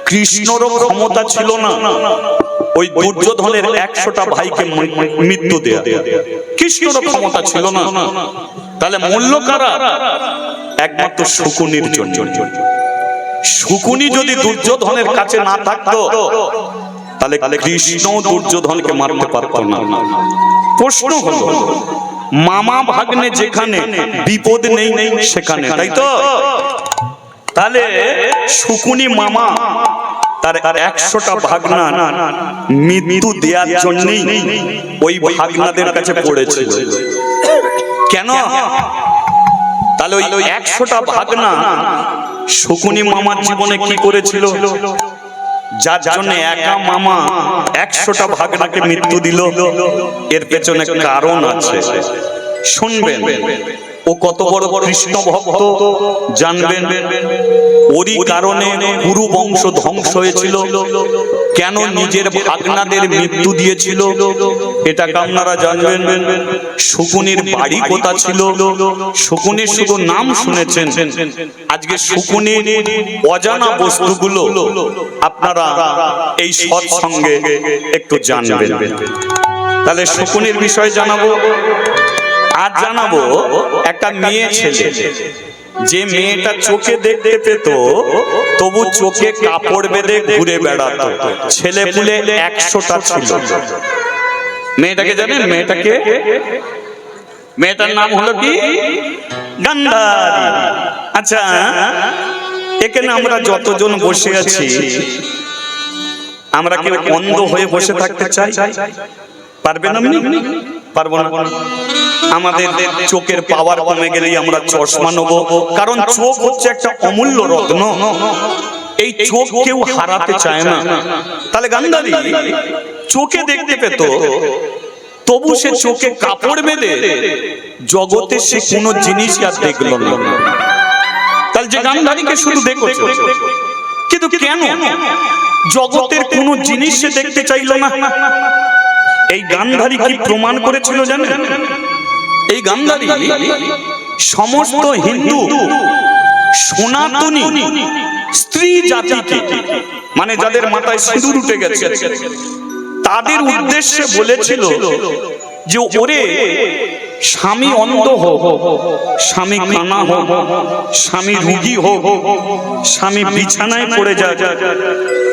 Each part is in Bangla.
কৃষ্ণরও ক্ষমতা ছিল না ওই দুর্যোধনের 100টা ভাইকে মৃত্যু দেয়া। কৃষ্ণরও ক্ষমতা ছিল না। তাহলে মূল্য কারা? একমাত্র শকুনির জন্য। শকুনি যদি দুর্যোধনের কাছে না থাকতো তাহলে কৃষ্ণ দুর্যোধনকে মারতে পারত না। প্রশ্ন হলো, মামা ভাগ্নে যেখানে, বিপদ নেই সেখানে, তাই তো? তাহলে শকুনি মামা তার 100টা ভাগনা মৃত্যু দেওয়ার জন্যই ওই ভাগনাদের কাছে পড়েছিল। কেন? তাহলে ওই 100টা ভাগনা শকুনি মামার জীবনে কি করেছিল, যার জন্য একা মামা 100টা ভাগনাকে মৃত্যু দিল? এর পেছনে কারণ আছে, শুনবেন। ও কত বড় কৃষ্ণ ভক্ত জানবেন। ওরই কারণে পুরু বংশ ধ্বংস হয়েছিল। কেন নিজের ভাগনাদের মৃত্যু দিয়েছিল এটা আপনারা জানবেন। শকুনির বাড়ি কোথা ছিল? শকুনির শুধু নাম শুনেছেন, আজকে শকুনির অজানা বস্তুগুলো আপনারা এই সৎসঙ্গে একটু জানবেন। তাহলে শকুনির বিষয় জানাবো। আর জানাবো একটা মেয়ে ছেলে, যে মেয়েটা চোখে দেখতে পেত তবু চোখে কাপড় বেঁধে ঘুরে বেড়াতো। ছেলে পুলে 100টা ছিল। মেয়েটাকে জানেন? মেয়েটার নাম হলো কি? গান্ধারী। আচ্ছা, এখানে আমরা যতজন বসে আছি, আমরা কি অন্ধ হয়ে বসে থাকতে চাই? পারবেন আপনি? পারবো না। আমাদের চোখের পাওয়ার কমে গেলেই আমরা চশমা নেব, কারণ চোখ হচ্ছে একটা অমূল্য রত্ন। এই চোখ কেউ হারাতে চায় না। তাহলে গান্ধারী চোখে দেখতে পেত, তবু সে চোখে কাপড় বেঁধে জগতে সে কোনো জিনিস আর দেখল না। তাহলে যে গান্ধারীকে শুধু দেখেছে, কিন্তু কেন জগতের কোনো জিনিস সে দেখতে চাইল না? এই গান্ধারী কি প্রমাণ করেছিল জানেন? এই গান্ধারী সমস্ত হিন্দু সনাতনী স্ত্রী জাতিকে, মানে যাদের মাথায় সিঁদুর উঠে গেছে, তাদের উদ্দেশ্যে বলেছিল যে ওরে স্বামী অন্ধ হোক, স্বামী কানা হোক, স্বামী রোগী হোক, স্বামী বিছানায় পড়ে যায়,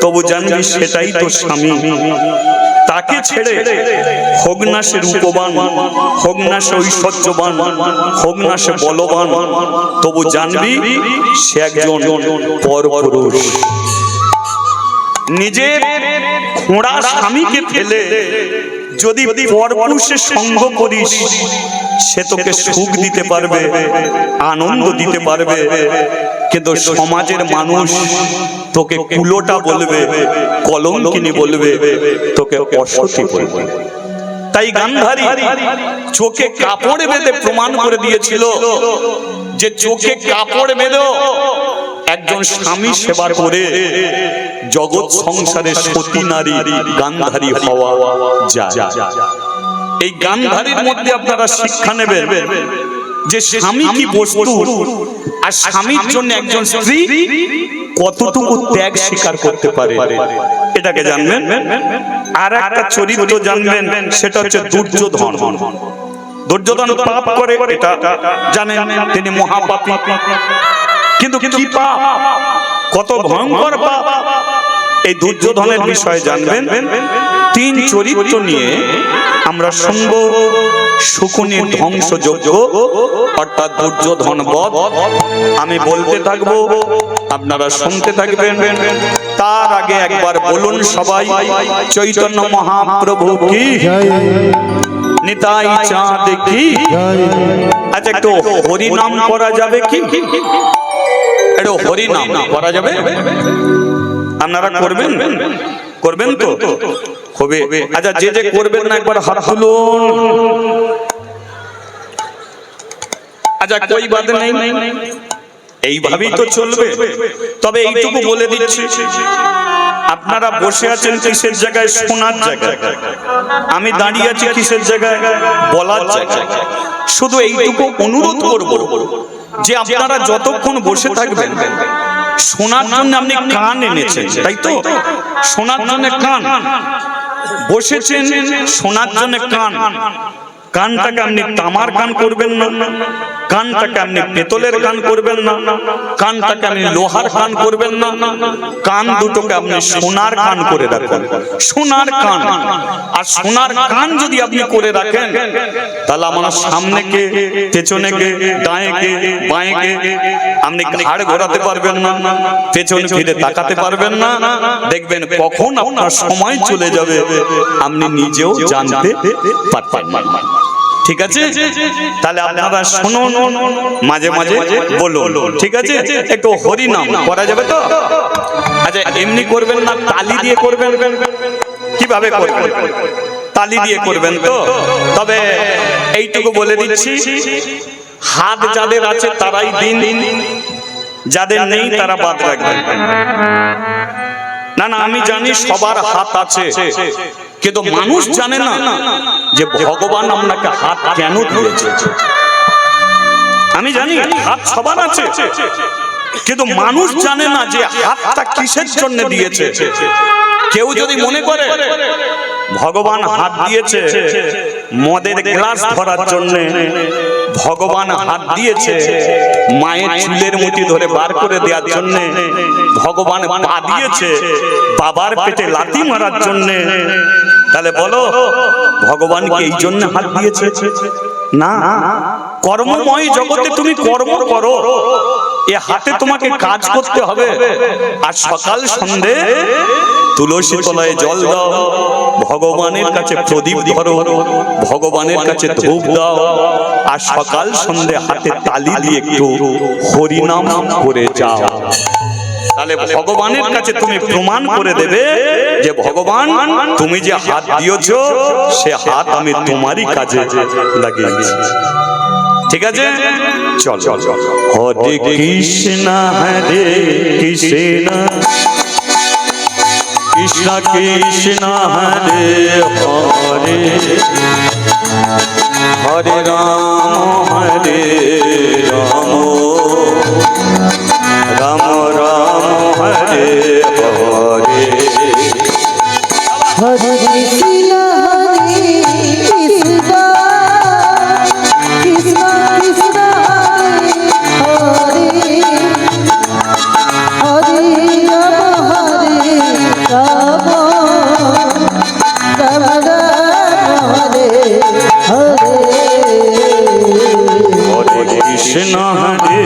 তবু জানবি সেটাই তো স্বামী। তাকে ছেড়ে হোক না সে রূপবান, হোক না সে ঐশ্বর্যবান, হোক না সে বলবান, তবু জানবি সে একজন পরপুরুষ। নিজের খোঁড়া স্বামীকে ফেলে যদি পরপুরুষের সঙ্গ করিস, সে তোকে সুখ দিতে পারবে, আনন্দ দিতে পারবে, কিন্তু সমাজের মানুষ তোকে কুলোটা বলবে, কলঙ্কিনী বলবে, তোকে অসতী বলবে। তাই গান্ধারী চোখে কাপড় বেঁধে প্রমাণ করে দিয়েছিল যে চোখে কাপড় বেঁধেও একজন স্বামী সেবা করে জগৎ সংসারে সতী নারী গান্ধারী হওয়া যায়। এই গান্ধারীর মধ্যে আপনারা শিক্ষা নেবেন যে স্বামী কি বস্তু, আর স্বামীর জন্য একজন স্ত্রী কতটুকু ত্যাগ স্বীকার করতে পারে, এটাকে জানবেন। আর একটা চরিত্র জানবেন, সেটা হচ্ছে দুর্যোধন। দুর্যোধন পাপ করে, এটা জানেন, তিনি মহাপাপী। কিন্তু কি পাপ, কত ভয়ঙ্কর পাপ, এই দুর্যোধনের বিষয়ে জানবেন। 3 চরিত্র নিয়ে আমরা শুনব শকুনির ধ্বংসযজ্ঞ, অর্থাৎ দুর্যোধন বধ। আমি বলতে থাকবো, আপনারা শুনতে থাকবেন। তার আগে একবার বলুন সবাই, চৈতন্য মহাপ্রভু কি, নিতাই চাঁদ কি। আচ্ছা, একটু হরি নাম করা যাবে কি? একটু হরি নাম করা যাবে? আপনারা করবেন? করবেন তো? হবে। আচ্ছা, যে করবেন না একবার হাত তুলুন। আচ্ছা, কই বাদ নেই, এইভাবেই তো চলবে। তবে এইটুকু বলে দিচ্ছি, আপনারা বসে আছেন কিসের জায়গায়? শোনার জায়গায়। আমি দাঁড়িয়ে আছি কিসের জায়গায়? বলার জায়গায়। শুধু এইটুকু অনুরোধ করব যে আপনারা যতক্ষণ বসে থাকবেন শোনার জন্য আপনি কান এনেছেন, তাই তো? শোনার জন্য কান, বসেছেন শোনার জন্য কান। কানটাকে আপনি তামার কান করবেন না, কানটাকে আপনি পেতলের কান করবেন না, কানটাকে আপনি লোহার কান করবেন না, কান দুটোকে আপনি সোনার কান করে রাখবেন। সোনার কান। আর সোনার কান যদি আপনি করে রাখেন, তাহলে আমার সামনে কে, পেছনে কে, ডায়ে কে, বাঁয়ে কে আপনি ঘাড় ঘোরাতে পারবেন না, পেছন ফিরে তাকাতে পারবেন না। দেখবেন কখন আপনার সময় চলে যাবে আপনি নিজেও জানতে পারবেন না। ঠিক আছে? তাহলে আপনারা শুনুন, মাঝে মাঝে বলুন, ঠিক আছে? একটু হরি নাম করা যাবে তো? আচ্ছা, এমনি করবেন না, তালি দিয়ে করবেন। কিভাবে করবেন? তালি দিয়ে করবেন তো? তবে এইটুকু বলে দিচ্ছি, হাত যাদের আছে তারাই দিন, যাদের নেই তারা বাদ রাখবেন। না না, আমি জানি সবার হাত আছে, কিন্তু মানুষ জানে না যে ভগবান আপনাকে হাত কেন দিয়েছে। আমি জানি হাত সবার আছে, কিন্তু মানুষ জানে না যে হাতটা কিসের জন্য দিয়েছে। কেউ যদি মনে করে ভগবান হাত দিয়েছে মদের গ্লাস ধরার জন্য, ভগবান হাত দিয়েছে মায়ের চুলের মুঠি ধরে বার করে দেওয়ার জন্য, ভগবান পা দিয়েছে বাবার পেটে লাথি মারার জন্য, তাহলে বলো ভগবানকে এই জন্য হাত দিয়েছে? না, কর্মময় জগতে তুমি কর্ম করো, এ হাতে তোমাকে কাজ করতে হবে। আর সকাল সন্ধে তুলসী তলায় জল দাও, ভগবানের কাছে প্রদীপ ধরো, ভগবানের কাছে ধূপ দাও, আর সকাল সন্ধে হাতে তালি দিয়ে একটু হরিনাম করে যাও। তাহলে ভগবানের কাছে তুমি প্রমাণ করে দেবে যে ভগবান তুমি যে হাত দিয়েছো সে হাত আমি তোমারই কাজে লাগিয়েছি। ঠিক আছে? চল চল চল। হরে কৃষ্ণ হরে কৃষ্ণ কৃষ্ণ কৃষ্ণ হরে হরে, হরে রাম হরে রাম, রাম রাম হরে হরে। হরে কৃষ্ণ হরে কৃষ্ণ কৃষ্ণ কৃষ্ণ হরে হরে, হরে রাম রাম রাম হরে হরে। হরে কৃষ্ণ হরে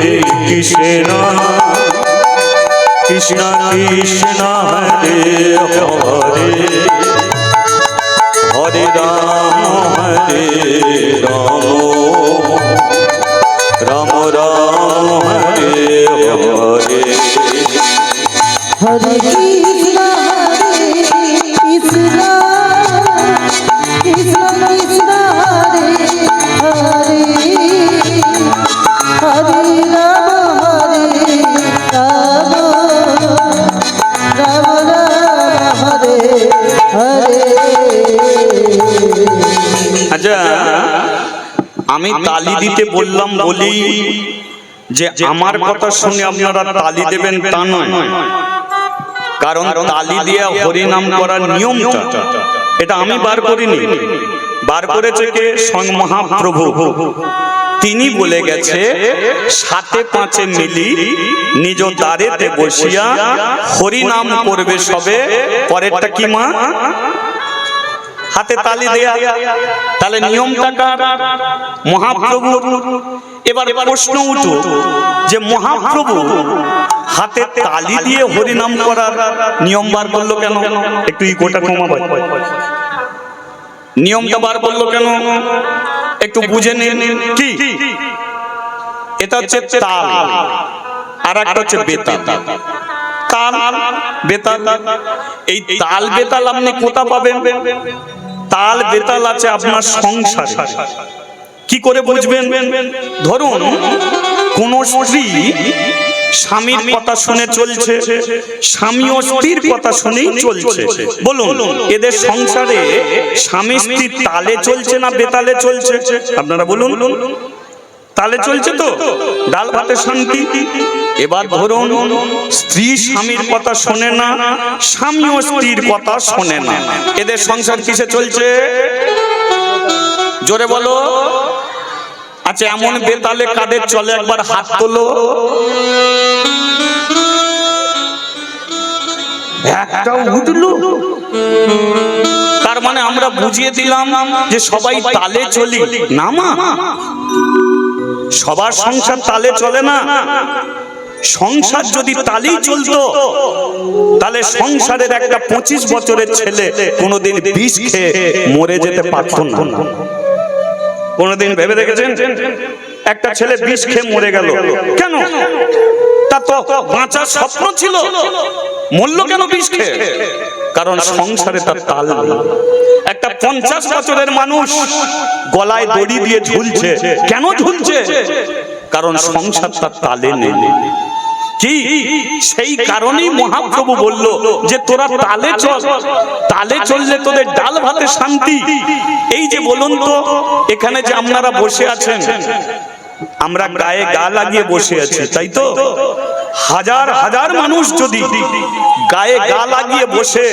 কৃষ্ণ কৃষ্ণ কৃষ্ণ হরে হরে, হরে রাম হরে রাম, রাম রাম হরে হরে। হরে কৃষ্ণ হরে কৃষ্ণ কৃষ্ণ কৃষ্ণ হরে হরে, হরে রাম রাম, রাম রাম হরে হরে। আচ্ছা, আমি তালি দিতে বললাম বলি যে আমার কথা শুনে আপনারা তালি দেবেন তা নয়, কারণ তালি দিয়ে হরি নাম করার নিয়মটা এটা আমি বার করিনি, বার করেছে কে? স্বয়ং মহাপ্রভু। তিনি বলে গেছে সাথে পাঁচে মিলি নিজ দ্বারেতে বসিয়া হরি নাম করবে সবে। পরেরটা কি মা? হাতে তালি দেয়া। তাহলে নিয়মটা কার? মহাপ্রভু। এবার প্রশ্ন উঠো যে মহাপ্রভু হাতে তালি দিয়ে হরিনাম করার নিয়ম বার করলো কেন? একটু ইগোটা কমাবে, নিয়মটা বার করলো কেন একটু বুঝে নিন। কি এটা হচ্ছে তাল, আর একটা হচ্ছে বেতাল। তাল বেতাল, এই তাল বেতাল আপনি কোথা পাবেন? তাল বেতাল আছে আপনার সংসারে। কি করে বুঝবেন? ধরুন কোন স্ত্রী স্বামীর কথা শুনে চলছে, স্বামীও স্ত্রীর কথা শুনেই চলছে। বলুন এদের সংসারে স্বামী স্ত্রী তালে চলছে না বেতালে চলছে? আপনারা বলুন। তালে চলছে তো, ডাল ভাতে শান্তি। এবার ধরুন স্ত্রী স্বামীর কথা শোনে না, স্বামীও স্ত্রীর কথা শোনে না, এদের সংসার কিসে চলছে? জোরে বলো। আচ্ছা, এমন বেতালে কাদের চলে একবার হাত তোলো। একটাও উঠলো? তার মানে আমরা বুঝিয়ে দিলাম যে সবাই তালে চলি না। মা, সবার সংসার তালে চলে না। সংসার যদি তালেই চলতো তাহলে সংসারের একটা 25 বছরের ছেলে কোনোদিন বিষ খেয়ে মরে যেতে পারতো না। কোনোদিন ভেবে দেখেছেন একটা ছেলে বিষ খেয়ে মরে গেল কেন? তা তো বাঁচার স্বপ্ন ছিল, মরল কেন বিষ খেয়ে? কারণ সংসারে তার তাল নেই। একটা 50 বছরের মানুষ গলায় দড়ি দিয়ে ঝুলছে, কেন ঝুলছে? কারণ সংসার তার তালে নেই। কি সেই কারণেই মহাপ্রভু বলল যে তোরা তালে চল, তালে চললে তোদের ডাল ভাতে শান্তি। এই যে বলুন তো, এখানে যে আপনারা বসে আছেন, আমরা গায়ে গা লাগিয়ে বসে আছি, তাই তো? হাজার হাজার মানুষ যদি গায়ে গা লাগিয়ে বসে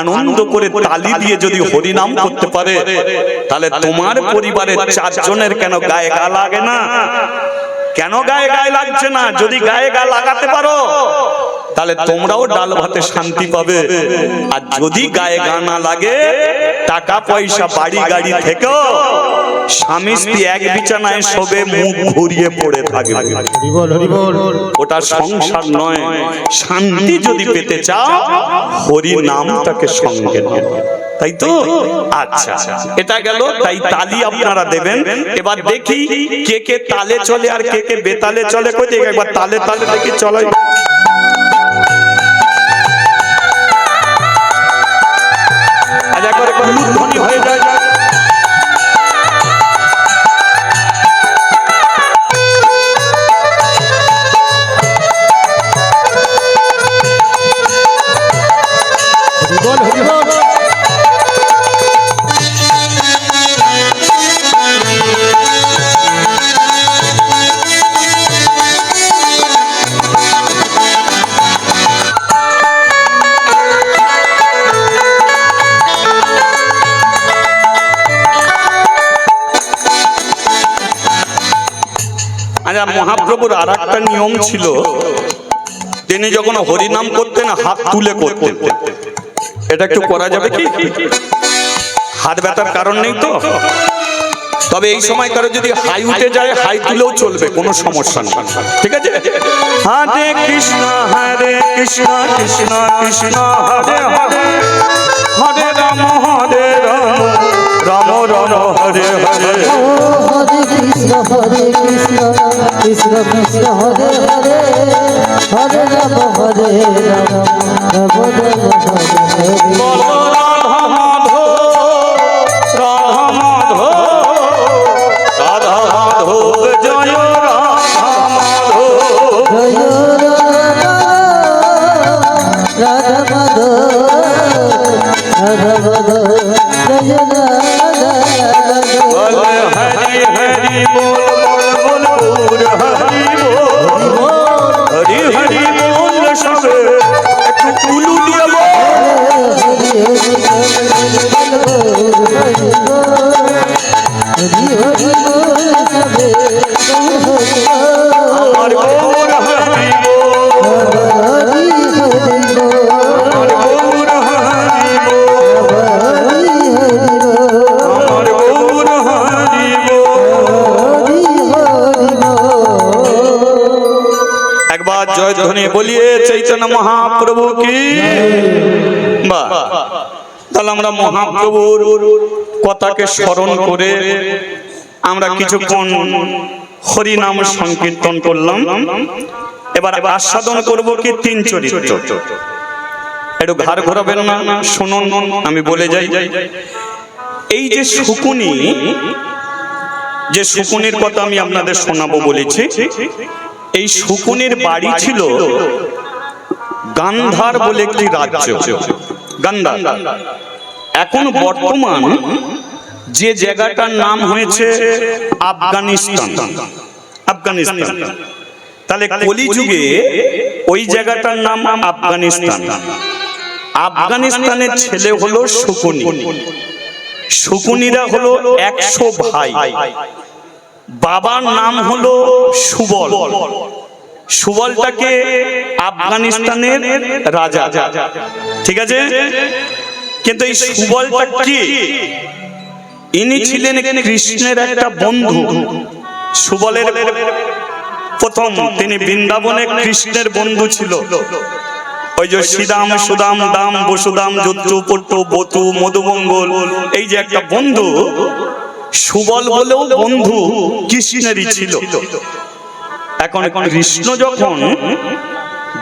আনন্দ করে তালি দিয়ে যদি হরিনাম করতে পারে, তাহলে তোমার পরিবারের 4 জনের কেন গায়ে গা লাগে না? কেন গায়ে গায়ে লাগছে না? যদি গায়ে গা লাগাতে পারো তাহলে তোমরাও ডাল ভাতে শান্তি পাবে। আর যদি গায়ে গা না লাগে, টাকা পয়সা বাড়ি গাড়ি থেকেও স্বামী স্ত্রী এক বিছানায় শোবে, মুখ ঘুরিয়ে পড়ে থাকবে, ওটা সংসার নয়। শান্তি যদি পেতে চাও, হরি নামটাকে সঙ্গে নাও, তাই তো? আচ্ছা, এটা গেল। তাই তালি আপনারা দেবেন। এবার দেখি কে কে তালে চলে আর কে কে বেতালে চলে। কই দেখি একবার তালে তালে দেখি, চলো। আজ একবার ধ্বনি হয়ে যায়। মহাপ্রভুর আর একটা নিয়ম ছিল, তিনি যখন হরিনাম করতেন হাত তুলে করতেন। এটা একটু করা যাবে কি? হাত ব্যথার কারণ নেই তো? তবে এই সময় কারো যদি হাই উঠে যায়, হাই তুলেও চলবে, কোনো সমস্যা নেই, ঠিক আছে? হরে কৃষ্ণ কৃষ্ণ কৃষ্ণ হরে হরে, হরে রাম রাম রাম হরে হরে। হরে কৃষ্ণ কৃষ্ণ কৃষ্ণ হরে হরে, হরে রাম রাম রাম হরে হরে। রাধা মাধো রাধা মাধো রাধা মাধো, জয় রাধা মাধো, জয় রাধা মাধো, রাধা মাধো, জয় রাধা। হরি হরি বল বল বল, হরি বল, হরি হরি বল, সবে একটু কুলু দিয়ে বল। আমার গৌর হরি বল, আমার গৌর হরি বল, আমার গৌর হরি বল। একবার জয় ধ্বনি বলিয়ে চৈতন্য মহাপ্রভু কি। বাহ, তাহলে আমরা মহাপ্রভুর কথাকে স্মরণ করে আমরা কিছুক্ষণ হরিনাম সংকীর্তন করলাম। এবার আস্বাদন করব কি 3 চরিত্র। একটু ঘাড় ঘোরাবেন না, শুনুন, আমি বলে যাই। এই যে শকুনি, যে শকুনির কথা আমি আপনাদের শোনাবো বলেছি, এই শকুনির বাড়ি ছিল গান্ধার বলে একটি রাজ্য। গান্ধার এখন বর্তমান যে জায়গাটার নাম হয়েছে আফগানিস্তান। আফগানিস্তান তাহলে কলিযুগে ওই জায়গাটার নাম আফগানিস্তান। আফগানিস্তানের ছেলে হলো শকুনি। শকুনিরা হলো 100 ভাই। বাবার নাম হলো সুবল। সুবলটাকে আফগানিস্তানের রাজা, ঠিক আছে। কিন্তু এই সুবলটা কি? ইনি ছিলেন কৃষ্ণের একটা বন্ধু। সুবলের প্রথম তিনি বৃন্দাবনে কৃষ্ণের বন্ধু ছিল। ওই যে শ্রীদাম সুদাম দাম বসুদাম যজ্জু পট্টু বতু মধুমঙ্গল, এই যে একটা বন্ধু, সুবল বলেও বন্ধু কৃষ্ণেরই ছিল। এখন কৃষ্ণ যখন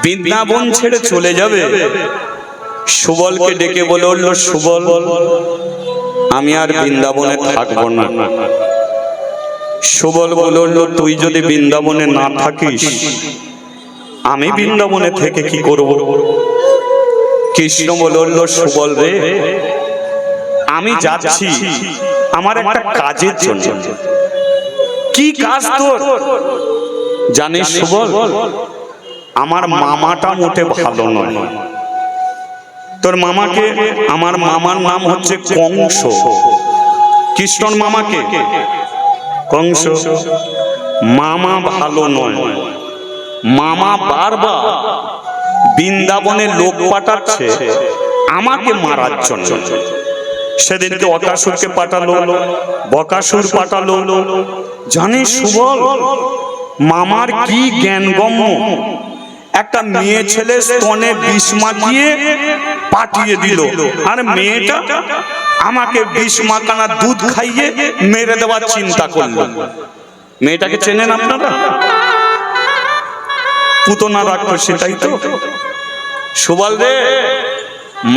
বৃন্দাবন ছেড়ে চলে যাবে, সুবলকে ডেকে বলে উঠল, সুবল আমি আর বৃন্দাবনে থাকবো না। সুবল বলে উঠল, তুই যদি বৃন্দাবনে না থাকিস আমি বৃন্দাবনে থেকে কি করব? কৃষ্ণ বলে উঠল, সুবল রে, আমি যাচ্ছি আমার একটা কাজের জন্য। কি কাজ তোর? জানিস সুবল, আমার মামাটা মোটে ভালো নয়। তোর মামাকে? আমার মামার নাম হচ্ছে কংস। কৃষ্ণর মামাকে কংস। মামা ভালো নয়। মামা বারবার বৃন্দাবনে লোক পাঠাচ্ছে আমাকে মারার জন্য। সেদিনকে অকাসুরকে পাঠালো, বকাসুর পাঠালো। জানিস সুবল, মামার কি জ্ঞানগম্য! একটা মেয়ে ছেলে স্তনে বিষ মাখিয়ে পাঠিয়ে দিল, আর মেয়েটা আমাকে বিষ মাখানা দুধ খাইয়ে মেরে দেওয়ার চিন্তা করলো। মেয়েটাকে চেনেন আপনারা? পুতনা রাক্ষসী, তাই তো? সুবল রে,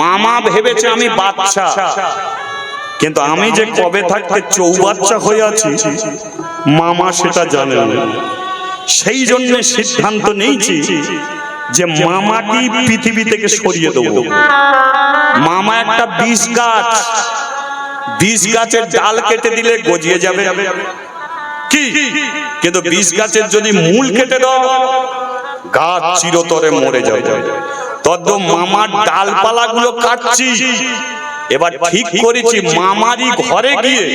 মামা ভেবেছে আমি বাচ্চা, কিন্তু আমি যে কবে থাকতে চৌবাচ্চা হয়ে আছি মামা সেটা জানে না। সেই জন্য সিদ্ধান্ত নিয়েছি যে মামাকে পৃথিবী থেকে সরিয়ে দেবো। মামা একটা বিষ গাছ, বিষ গাছের ডাল কেটে দিলে গজিয়ে যাবে কি, কিন্তু বিষ গাছের যদি মূল কেটে দাও গাছ চিরতরে মরে যাবে। তদ্দ মামার ডালপালা গুলো কাটছি। এবার ঠিক করেছি মামারই ঘরে গিয়ে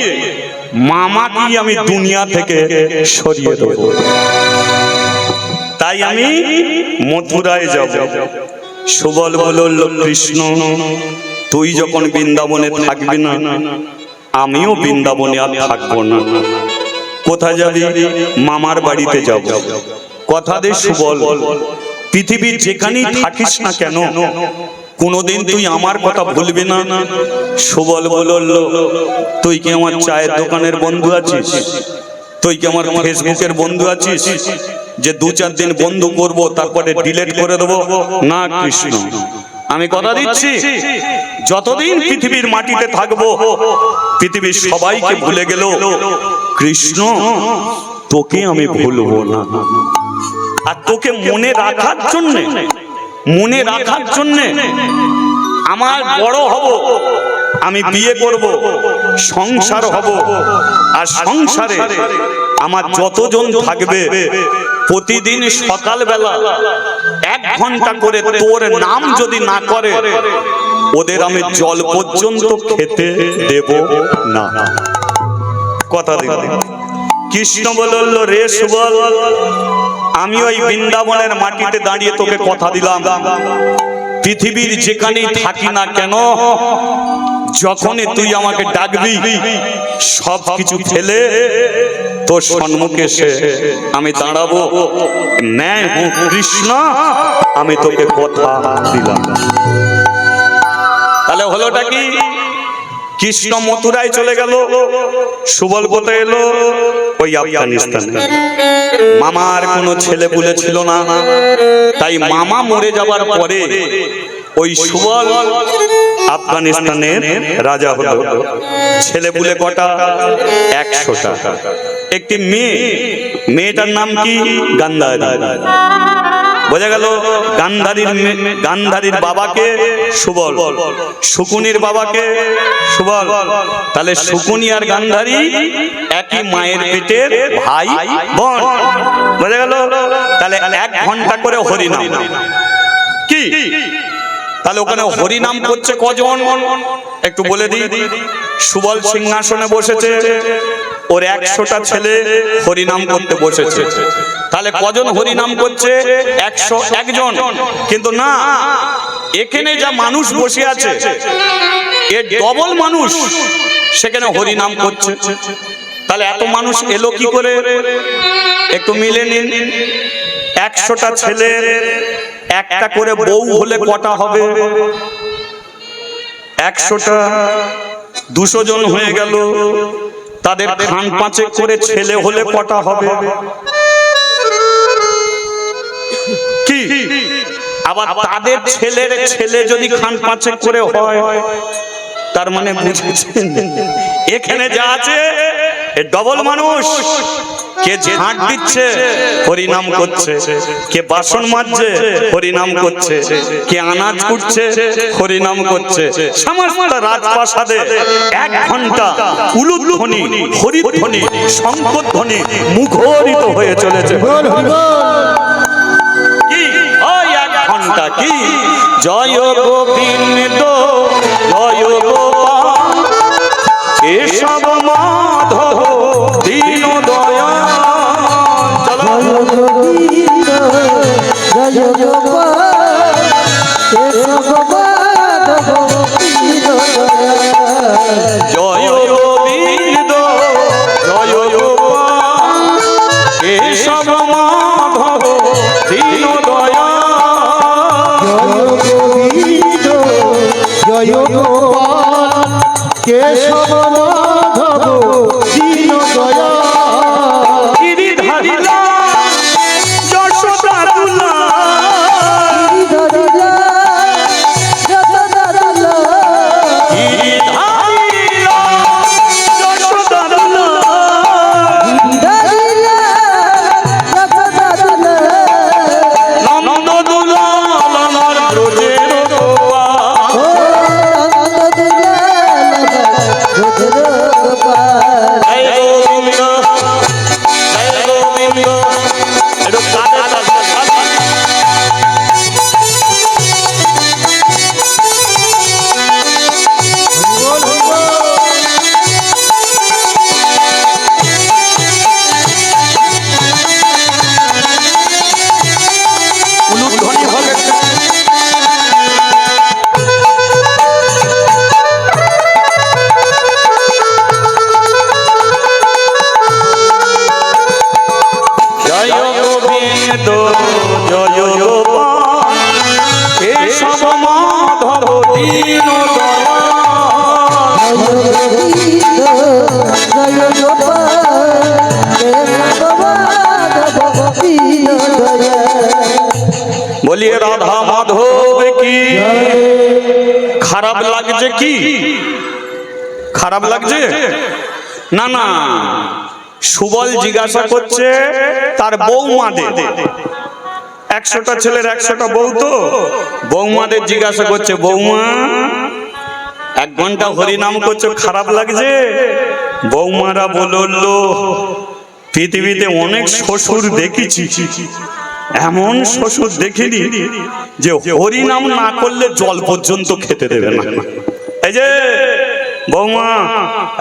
মামাকে আমি দুনিয়া থেকে সরিয়ে দেব। তাই আমি মথুরায় যাব। সুবল বলল, কৃষ্ণ তুই যখন বৃন্দাবনে থাকবি না আমিও বৃন্দাবনে আর থাকবো না। কোথায় যাবি? মামার বাড়িতে যাব। কথা দে সুবল, পৃথিবীর যেখানেই থাকিস না কেন কোনোদিন তুই আমার কথা ভুলবি না। সুবল বলল, তুই কি আমার চায়ের দোকানের বন্ধু আছিস? তুই কি আমার ফেসবুকের বন্ধু আছিস যে 2-4 দিন বন্ধু করব তারপরে ডিলিট করে দেবো? না কৃষ্ণ, আমি কথা দিচ্ছি যতদিন পৃথিবীর মাটিতে থাকবো পৃথিবীর সবাইকে ভুলে গেল কৃষ্ণ তোকে আমি ভুলবো না। আর তোকে মনে রাখার জন্যে আমার বড় হব, আমি বিয়ে করব, সংসার হব, আর সংসারে আমার যতজন থাকবে প্রতিদিন সকালবেলা 1 ঘন্টা করে তোর নাম যদি না করে ওদের আমি জল পর্যন্ত খেতে দেব না। কথা দিল। কৃষ্ণ বলল, রে সুবল, আমি ওই বৃন্দাবনের মাটিতে দাঁড়িয়ে তোকে কথা দিলাম, পৃথিবীর যেখানেই থাকি না কেন যখনই তুই আমাকে ডাকবি সব কিছু ফেলে তোর সম্মুখে এসে আমি দাঁড়াবো। मैं हूं কৃষ্ণ, আমি তোকে কথা দিলাম। তাহলে হলোটা কি? কৃষ্ণ মথুরায় চলে গেল, সুবল কোথায় এলো? ওই আফগানিস্তানে। মামার কোনো ছেলে পুলে ছিল না, তাই মামা মরে যাবার পরে ওই সুবল আফগানিস্তানের রাজা হলো। ছেলে পুলে কটা? 100টা। একটি মেয়েটার নাম কি? গান্ধারী। বোঝা গেল? গান্ধারীর বাবাকে সুবল, শকুনির বাবাকে সুবল। তাহলে শকুনি আর গান্ধারী একই মায়ের পেটের ভাই বোন। বোঝা গেল? তাহলে 1 ঘন্টা করে হরিনাম কি? তাহলে ওখানে হরিনাম করছে কজন একটু বলে দিই। সুবল সিংহাসনে বসেছে, ওর 100টা ছেলে হরিনাম করতে বসেছে। তাহলে কজন হরিনাম করছে? 101 জন। কিন্তু না, এখানে যা মানুষ বসে আছে এর ডবল মানুষ সেখানে হরিনাম করছে। তাহলে এত মানুষ এলো কি করে? একটু মিলে নিন। 100টা ছেলে একটা করে বউ হলে কটা হবে? 100টা 200 জন হয়ে গেল। তাদের খান পাঁচে করে ছেলে হলে কটা হবে? কি? আবার তাদের ছেলের ছেলে যদি খান পাঁচে করে হয়, তার মানে বুঝেছেন এখানে যা আছে ডবল মানুষ। কে ঝাঁট দিচ্ছে হরিনাম করছে, কে বাসন মাজছে হরিনাম করছে, কে আনাজ কুটছে হরিনাম করছে। সমস্ত রাজপ্রাসাদে 1 ঘন্টা উলুধ্বনি, হরিধ্বনি, শঙ্খধ্বনি মুখরিত হয়ে চলেছে। কি ওই 1 ঘন্টা কি? জয় গোবিন্দ জয় গোপাল কেশব মাধব দীন দয়াল। জয় গোবিন্দ জয় গোপাল কেশব মাধব দীন দয়াল। জয় গোবিন্দ জয় গোপাল কেশব মাধব দীন দয়াল। জয় গোবিন্দ জয় গোপাল কেশব মাধব দীন দয়াল। গিরিধারী লাল যশোদা দুলাল, গিরিধারী লাল যশোদা দুলাল, নন্দ দুলাল আমার ব্রজের গোপাল। জয় গোবিন্দ জয় গোবিন্দ। একটু কাঁধে কাঁধে কাঁধে। উলুধ্বনি হবে। জয় গোবিন্দ জয় গোপাল কেশব মাধব দীন দয়াল। বলিয়ে রাধা মাধব কি? খারাপ লাগছে কি? খারাপ লাগছে না? না, সুবল জিজ্ঞাসা করছে তার বৌমাদের, 100টা ছেলের 100টা বউ তো, বৌমাদের জিজ্ঞাসা করছে, বৌমা 1 ঘন্টা হরিনাম করছো, খারাপ লাগছে? বৌমারা বলল, পৃথিবীতে অনেক শ্বশুর দেখেছি, এমন শ্বশুর দেখিনি যে হরিনাম না করলে জল পর্যন্ত খেতে দেবে না। এই যে বৌমা,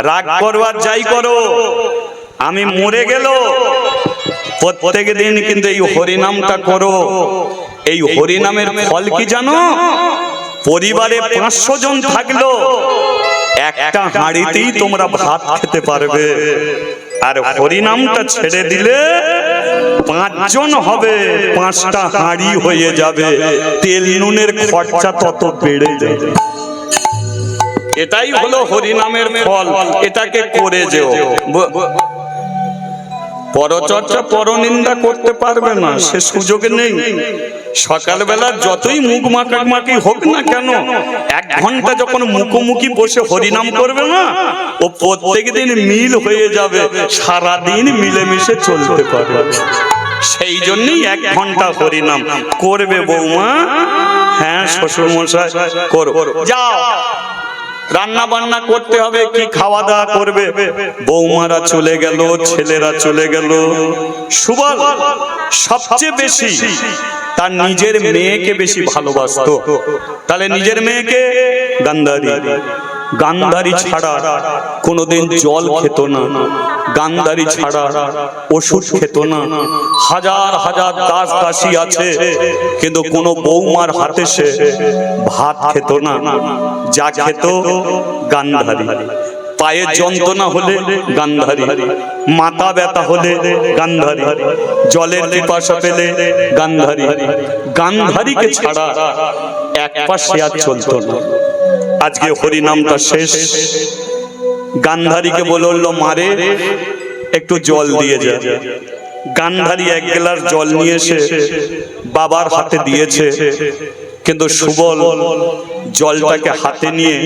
রাগ করবার যাই করো, আমি মরে গেল প্রত্যেক দিন কিন্তু এই হরিনামটা করো। এই হরিনামের ফল কি জানো? পরিবারে 500 জন থাকলো, একটা হাঁড়িতেই তোমরা ভাত খেতে পারবে। আর হরিনামটা ছেড়ে দিলে 5 জন হবে, 5টা হাঁড়ি হয়ে যাবে, তেল নুনের খরচা তত বেড়ে যাবে। এটাই হলো হরিনামের ফল, এটাকে করে যেও। পরচর্চা পরনিন্দা করতে পারবে না, সে সুযোগ নেই। সকালবেলা যতই মুখ মাখামাখি হোক না কেন, 1 ঘন্টা যখন মুখোমুখি বসে হরিনাম করবে না, ও প্রত্যেকদিন মিল হয়ে যাবে, সারাদিন মিলেমিশে চলতে পারবে। সেই জন্যই 1 ঘন্টা হরিনাম করবে বৌমা। হ্যাঁ শ্বশুর মশাই করো, যাও রান্না বান্না করতে হবে, কি খাওয়া দাওয়া করবে। বৌমারা চলে গেল, ছেলেরা চলে গেল। সুবল সবচেয়ে বেশি তার নিজের মেয়েকে বেশি ভালোবাসতো। তাহলে নিজের মেয়েকে গান্ধারী ছাড়া কোনোদিন জল খেত না, গান্ধারী ছাড়া ওষুধ খেত না। হাজার হাজার দাস দাসী আছে, কিন্তু কোনো বৌমার হাতে সে ভাত খেত না। যা খেত গান্ধারী। পায়ে যন্ত্রণা হলে গান্ধারী, মাথা ব্যথা হলে গান্ধারী, জলের পিপাসা পেলে গান্ধারী। গান্ধারীকে ছাড়া এক পাশে আর চলত না। আজকে হরিনামটা শেষ, গান্ধারীকে বলল মারে একটু জল দিয়ে যা। গান্ধারী 1 গ্লাস জল নিয়ে এসে বাবার হাতে দিয়েছে, কিন্তু সুবল জলটাকে হাতে নিয়ে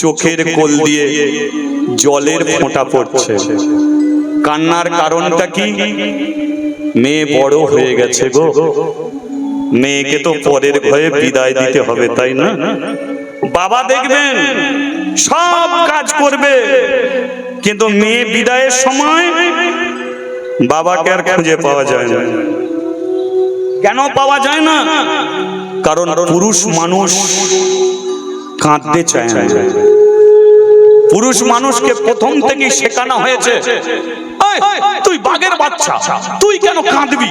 চোখের কোল দিয়ে জলের ফোঁটা পড়ছে। কান্নার কারণটা কি? মেয়ে বড় হয়ে গেছে গো, মেয়েকে তো পরের ঘরে বিদায় দিতে হবে, তাই না? বাবা দেখবেন সব কাজ করবে, কিন্তু মেয়ে বিদায়ের সময় বাবাকে আর খুঁজে পাওয়া যায় না। কেন পাওয়া যায় না? কারণ পুরুষ মানুষ কাঁদতে চায় না। পুরুষ মানুষকে প্রথম থেকেই শেখানো হয়েছে, তুই বাঘের বাচ্চা, তুই কেন কাঁদবি,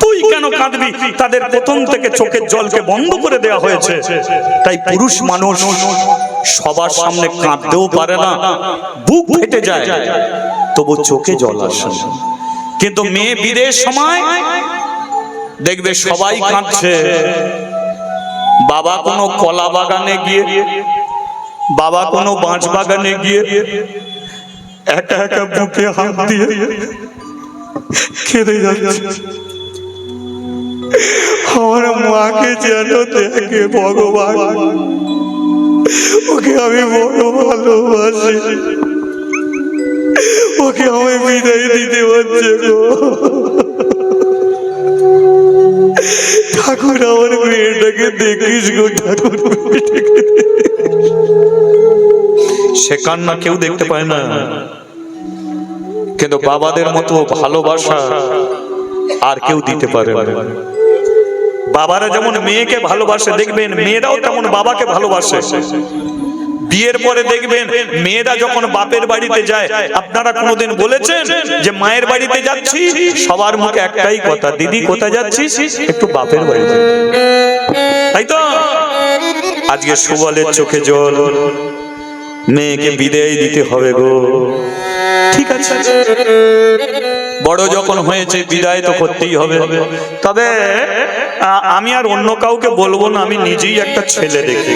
তুই কেন কাঁদবি। তাদের প্রথম থেকে চোখের জলকে বন্ধ করে দেওয়া হয়েছে। তাই পুরুষ মানুষ সবার সামনে কাঁদতেও পারে না, বুক ফেটে যায়, তবু চোখে জল আসে। কিন্তু মেয়ে বিয়ের সময় দেখবে সবাই কাঁদছে। বাবা কোনো কলা বাগানে গিয়ে, বাবা কোনো বাঁশ বাগানে গিয়ে একা একা বুকে হাত দিয়ে কেঁদে যাচ্ছে। আমার মাকে যেন দেখে ভগবান, ওকে আমি বড় ভালোবাসি, ওকে আমি বিদায় দিতে পারছে গো। ঠাকুর আমার মেয়েটাকে দেখিস গো, ঠাকুর সে কান্না কেউ দেখতে পায় না, কিন্তু বাবাদের মতো ভালোবাসা আর কেউ দিতে পারে না। বাবারা যেমন মেয়েকে ভালোবাসে, দেখবেন মেয়েরাও তেমন বাবাকে ভালোবাসে। বিয়ের পরে দেখবেন মেয়েরা যখন বাপের বাড়িতে যায়, আপনারা কোনোদিন বলেছেন যে মায়ের বাড়িতে যাচ্ছি, সবার মুখে একটাই কথা, দিদি কোথায় যাচ্ছিস, একটু বাপের বাড়িতে, তাই তো? আজকে সুবলের চোখে জল, মেয়েকে বিদায় দিতে হবে গো। ঠিক আছে, বড় যখন হয়েছে বিদায় তো করতেই হবে। তবে আমি আর অন্য কাউকে বলবো না, আমি নিজেই একটা ছেলে দেখি।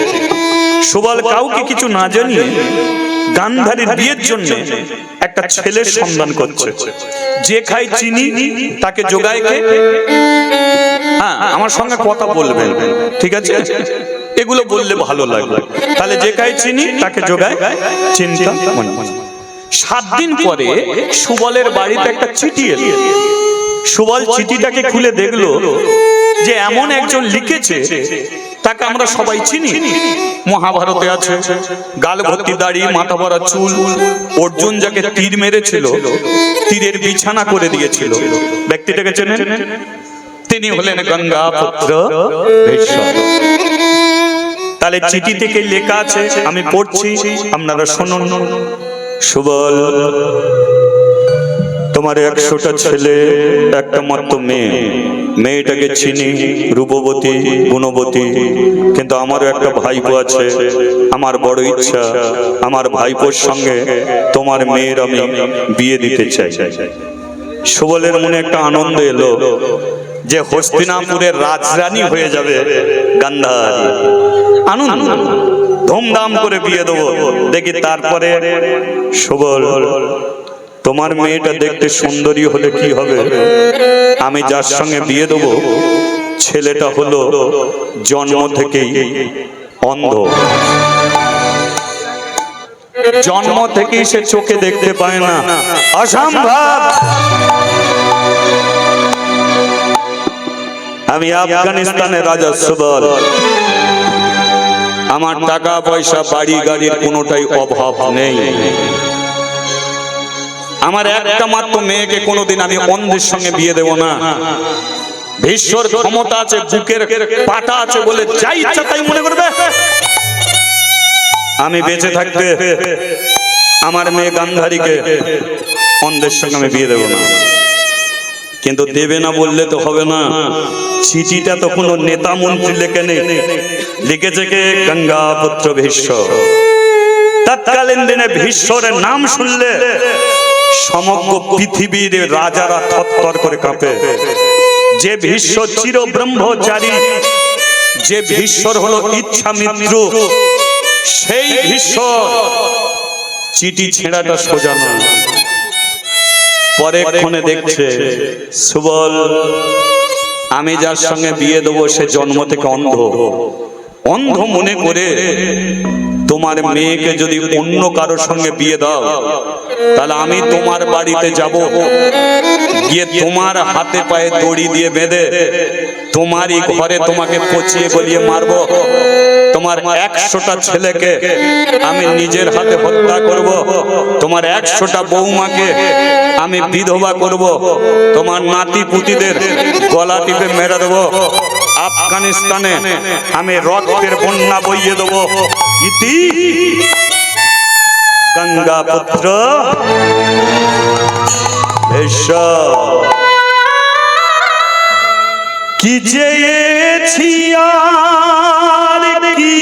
সুবল কাউকে কিছু না জানিয়ে গান্ধারীর বিয়ের জন্য একটা ছেলের সন্ধান করছে। যে খায় চিনি তাকে যোগায় কে? হ্যাঁ, আমার সঙ্গে কথা বলবেন, ঠিক আছে? এগুলো বললে ভালো লাগবে। তাহলে যে খায় চিনি তাকে যোগায় চিন্তা। 7 দিন পরে সুবলের বাড়িতে একটা চিঠি এলো। সুবল চিঠিটাকে খুলে দেখলো যে এমন একজন লিখেছে, তাকে আমরা সবাই চিনি, মহাভারতে আছে, গাল ভর্তি দাড়ি, মাথা ভরা চুল। অর্জুন যাকে তীর মেরেছিল, তীরের বিছানা করে দিয়েছিল, ব্যক্তিটাকে চেনেন? তিনি হলেন গঙ্গা পুত্র ভীষ্ম। তাহলে চিঠি থেকে লেখা আছে, আমি পড়ছি, আপনারা শুনুন। সুবল, তোমার 100টা ছেলে, একটা মাত্র মেয়ে। মেয়েটাকে চিনি, রূপবতী, গুণবতী, কিন্তু আমারও একটা ভাইপো আছে। আমার বড় ইচ্ছা, আমার ভাইপোর সঙ্গে তোমার মেয়ের আমি বিয়ে দিতে চাই। সুবলের মনে একটা আনন্দ এলো যে হস্তিনাপুরের রাজরানী হয়ে যাবে গান্ধারী। আনন্দ, ধুমধাম করে বিয়ে দেবো। দেখি তারপরে সুবল তোমার মেয়েটা দেখতে সুন্দরী হলে কি হবে, আমি যার সঙ্গে বিয়ে দেবো ছেলেটা হলো জন্ম থেকেই অন্ধ, জন্ম থেকেই সে চোখে দেখতে পায় না, অসম্ভব। আমি আফগানিস্তানের রাজা সুবল, আমার টাকা পয়সা বাড়ি গাড়ির কোনোটাই অভাব নেই, আমার একটা মাত্র মেয়েকে কোনোদিন আমি অন্ধের সঙ্গে বিয়ে দেব না। ভীষ্মর ক্ষমতা আছে, বুকের পাটা আছে বলে যা ইচ্ছা তাই মনে করবে। আমি বেঁচে থাকতে আমার মেয়ে গান্ধারীকে অন্ধের সঙ্গে আমি বিয়ে দেব না। কিন্তু দেবে না বললে তো হবে না, চিঠিটা তো কোনো নেতা মন্ত্রী লেখে নেই, লিখেছে কে? গঙ্গা পুত্র ভীষ্ম। তৎকালীন দিনে ভীষ্মরের নাম শুনলে সমগ্র পৃথিবীর রাজারা থরথর করে কাঁপে। যে ভীষ্ম চির ব্রহ্মচারী, যে ভীষ্মর হলো ইচ্ছামিত্র, সেই ভীষ্ম চিঠি ছেঁড়াটা সোজা নয়। পরে ক্ষণে দেখছে সুবল আমি যার সঙ্গে বিয়ে দেবো সে জন্ম থেকে অন্ধ, অন্ধ মনে করে তোমার মেয়েকে যদি অন্য কারোর সঙ্গে বিয়ে দাও তাহলে আমি তোমার বাড়িতে যাব, গিয়ে তোমার হাতে পায়ে দড়ি দিয়ে বেঁধে তোমারই ঘরে তোমাকে পচিয়ে গলিয়ে মারবো। তোমার 100টা ছেলেকে আমি নিজের হাতে হত্যা করব, তোমার 100টা বৌমাকে আমি বিধবা করব, তোমার নাতি পুতিদের গলা টিপে মেরে দেবো, আফগানিস্তানে আমি রক্তের বন্যা বইয়ে দেবো। ইতি গঙ্গা পুত্র ভীষ্ম। কি চেয়েছি আর কি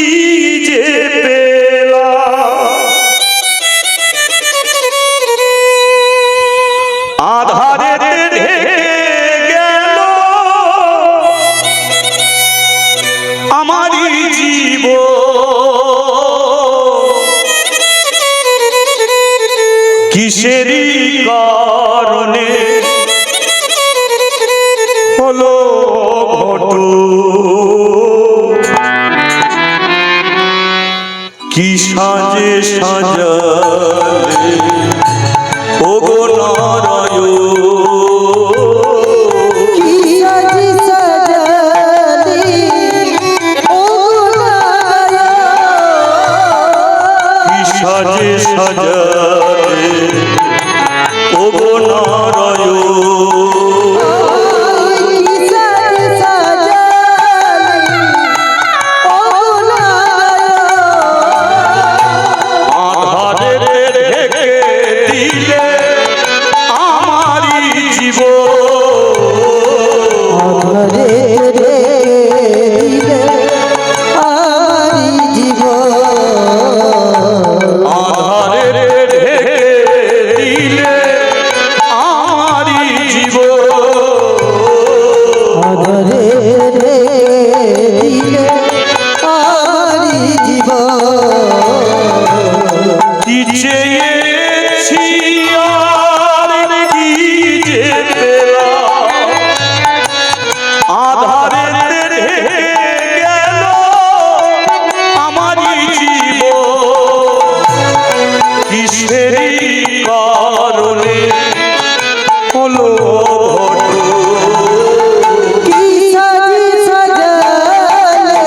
যে পেলাম, আধারে ঢেকে গেল আমারই জীবন, কিসেরই কারণে হলো কি সাজে সাজালে ও গো নারায়ণ, কি সাজি সাজালি ও নারায়ণ, কি সাজে সাজালে ও গো নারায়ণ, কি সাজি সাজালি ও নারায়ণ, আধারে ঢেকে দিলে আমারই জীবন, আধারে দিলে আমারি জীবন, আধারে ঢেকে দিলে আমারই জীবন, আধারে দিলে আমারি জীবন, কি চেয়েছি আর কি যে পেলাম, আধারে ঢেকে গেল আমারই জীবন, কিসেরই কারণে হলো কি সাজি সাজালে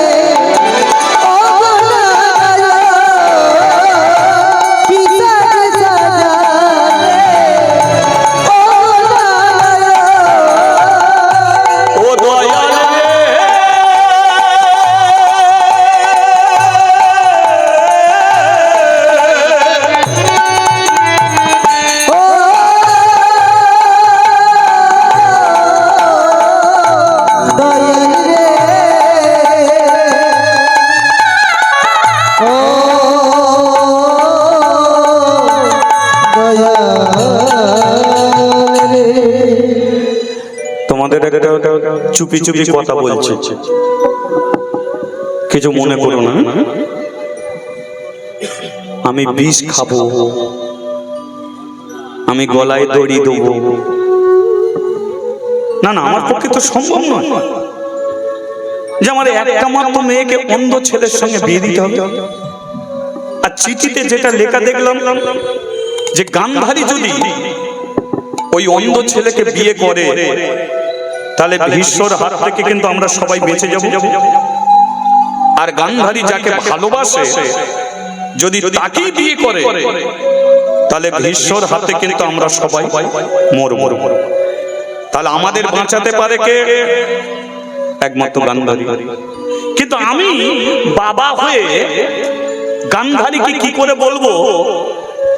ও নারায়ণ, কি সাজি সাজালে ও নারায়ণ, ও দয়াল রে, ও দয়াল রে, ও দয়াল রে। তোমাদের একটা চুপি চুপি কথা বলছি, কিছু মনে করো না। আমি বিষ খাবো, আমি গলায় দড়ি দেবো? না না, আমার পক্ষে তো সম্ভব নয় যে আমার একটা মাত্র মেয়েকে অন্ধ ছেলের সঙ্গে বিয়ে দিতে হবে। আর চিঠিতে যেটা লেখা দেখলাম যে গান্ধারী যদি ওই অন্ধ ছেলেকে বিয়ে করে তাহলে ভীষ্মর হাত থেকে কিন্তু আমরা সবাই বেঁচে যাব। আর গান্ধারী যাকে ভালোবাসে যদি তাকেই বিয়ে করে তাহলে ভীষ্মর হাতে কিন্তু আমরা সবাই মরব। তাহলে আমাদের বাঁচাতে পারে কে? একমাত্র গান্ধারী। কিন্তু আমি বাবা হয়ে গান্ধারীকে কি করে বলবো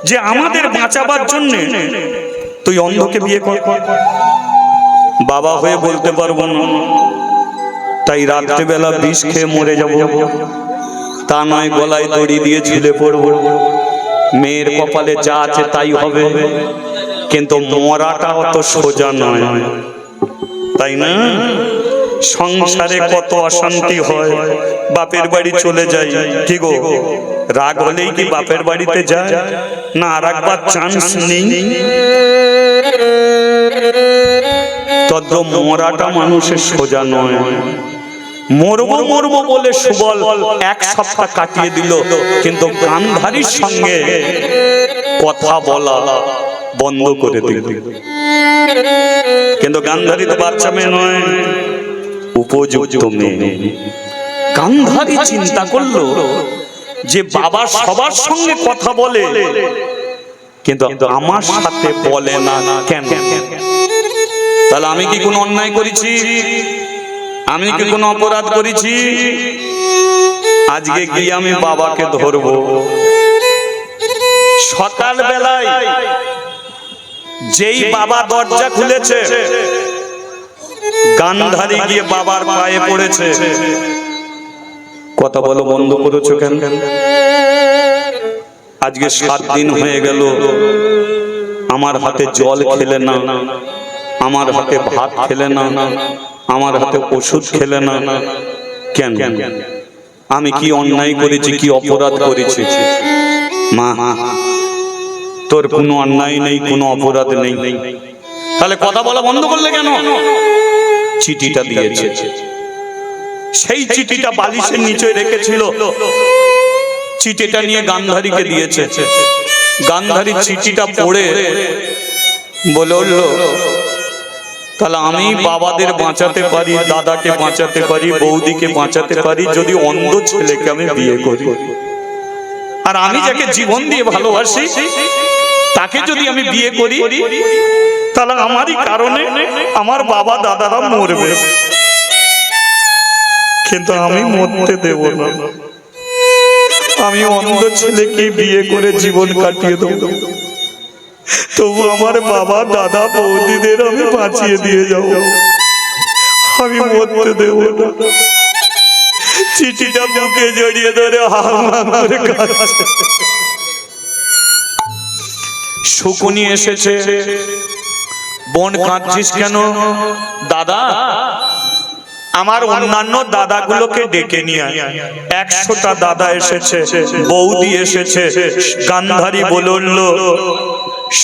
যে আমাদের বাঁচাবার জন্য তুই অন্ধকে বিয়ে কর? বাবা হয়ে বলতে পারবো না। তাই রাত্রিবেলা বিষ খেয়ে মরে যাব তা নয়, গলায় দড়ি দিয়ে ঝুলে পড়বো। মেয়ের কপালে যা আছে তাই হবে, কিন্তু মরাটা অত সোজা নয়, তাই না? সংসারে কত অশান্তি হয়, বাপের বাড়ি চলে যাই, কি গো রাগ হলেই কি বাপের বাড়িতে যায় না? আর একবার চান্স নেই। তদ্র মরাটা মানুষের সোজা নয়। মরবো মরবো বলে সুবল এক সপ্তাহ কাটিয়ে দিল, কিন্তু গান্ধারীর সঙ্গে কথা বলা বন্ধ করে দিল। কিন্তু গান্ধারী তো বাচ্চা মেয়ে নয়, উপযুক্ত মেয়ে। গান্ধারী চিন্তা করলো যে বাবা সবার সঙ্গে কথা বলে, কিন্তু আমার সাথে বলে না কেন? তাহলে আমি কি কোনো অন্যায় করেছি? আমি কি কোনো অপরাধ করেছি? আজকে গিয়ে আমি বাবাকে ধরবো। সকাল বেলায় যেই বাবা দরজা খুলেছে, গান্ধারী গিয়ে বাবার পায়ে পড়েছে। কথা বলো বন্ধ করেছো কেন? আজকে 7 দিন হয়ে গেল আমার হাতে জল খেলে না, আমার হাতে ভাত খেলে না, আমার হাতে ওষুধ খেলে না, কেন? আমি কি অন্যায় করেছি, কি অপরাধ করেছি? মা, তোর কোনো অন্যায় নেই, কোনো অপরাধ নেই, তাহলে কথা বলা বন্ধ করলে কেন? চিঠিটা দিয়েছে, সেই চিঠিটা বালিশের নিচে রেখেছিল, চিঠিটা নিয়ে গান্ধারীকে দিয়েছে। গান্ধারী চিঠিটা পড়ে বলে উঠল, তাহলে আমি বাবাদের বাঁচাতে পারি, দাদাকে বাঁচাতে পারি, বৌদিকে বাঁচাতে পারি যদি অন্ধ ছেলেকে আমি বিয়ে করি। আর আমি যাকে জীবন দিয়ে ভালোবাসি তাকে যদি আমি বিয়ে করি তাহলে আমারই কারণে আমার বাবা দাদারা মরবে, কিন্তু আমি মরতে দেব না। আমি অন্ধ ছেলেকে বিয়ে করে জীবন কাটিয়ে দেব, তবু আমার বাবা দাদা বৌদিদের আমি বাঁচিয়ে দিয়ে যাব, আমি মরতে দেব না। চিঠিটা বুকে জড়িয়ে ধরে হাওয়ার কাছে শকুনি এসেছে। বোন কাঁদছিস কেন? দাদা, আমার অন্যান্য দাদাগুলোকে ডেকে নিয়ে আয়। 100টা দাদা এসেছে, বৌদি এসেছে। গান্ধারী বলল,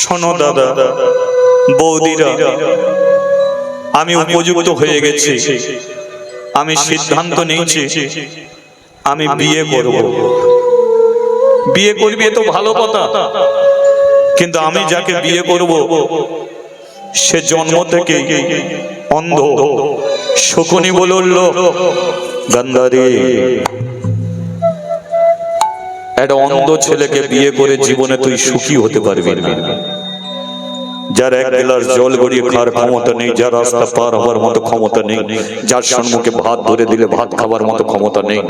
শোনো দাদা বৌদিরা, আমি উপযুক্ত হয়ে গেছি, আমি সিদ্ধান্ত নিয়েছি আমি বিয়ে করব। বিয়ে করবি এ তো ভালো কথা, কিন্তু আমি যাকে বিয়ে করব সে জন্ম থেকে অন্ধ। শকুনি বলল, গান্ধারী, একটা অন্ধ ছেলেকে বিয়ে করে জীবনে তুই সুখী হতে পারবি না। যার 1 গ্লাস জল গড়িয়ে খাওয়ার ক্ষমতা নেই, যার রাস্তা পার হওয়ার মতো ক্ষমতা নেই, যার সম্মুখে ভাত ধরে দিলে ভাত খাবার মতো ক্ষমতা নেই,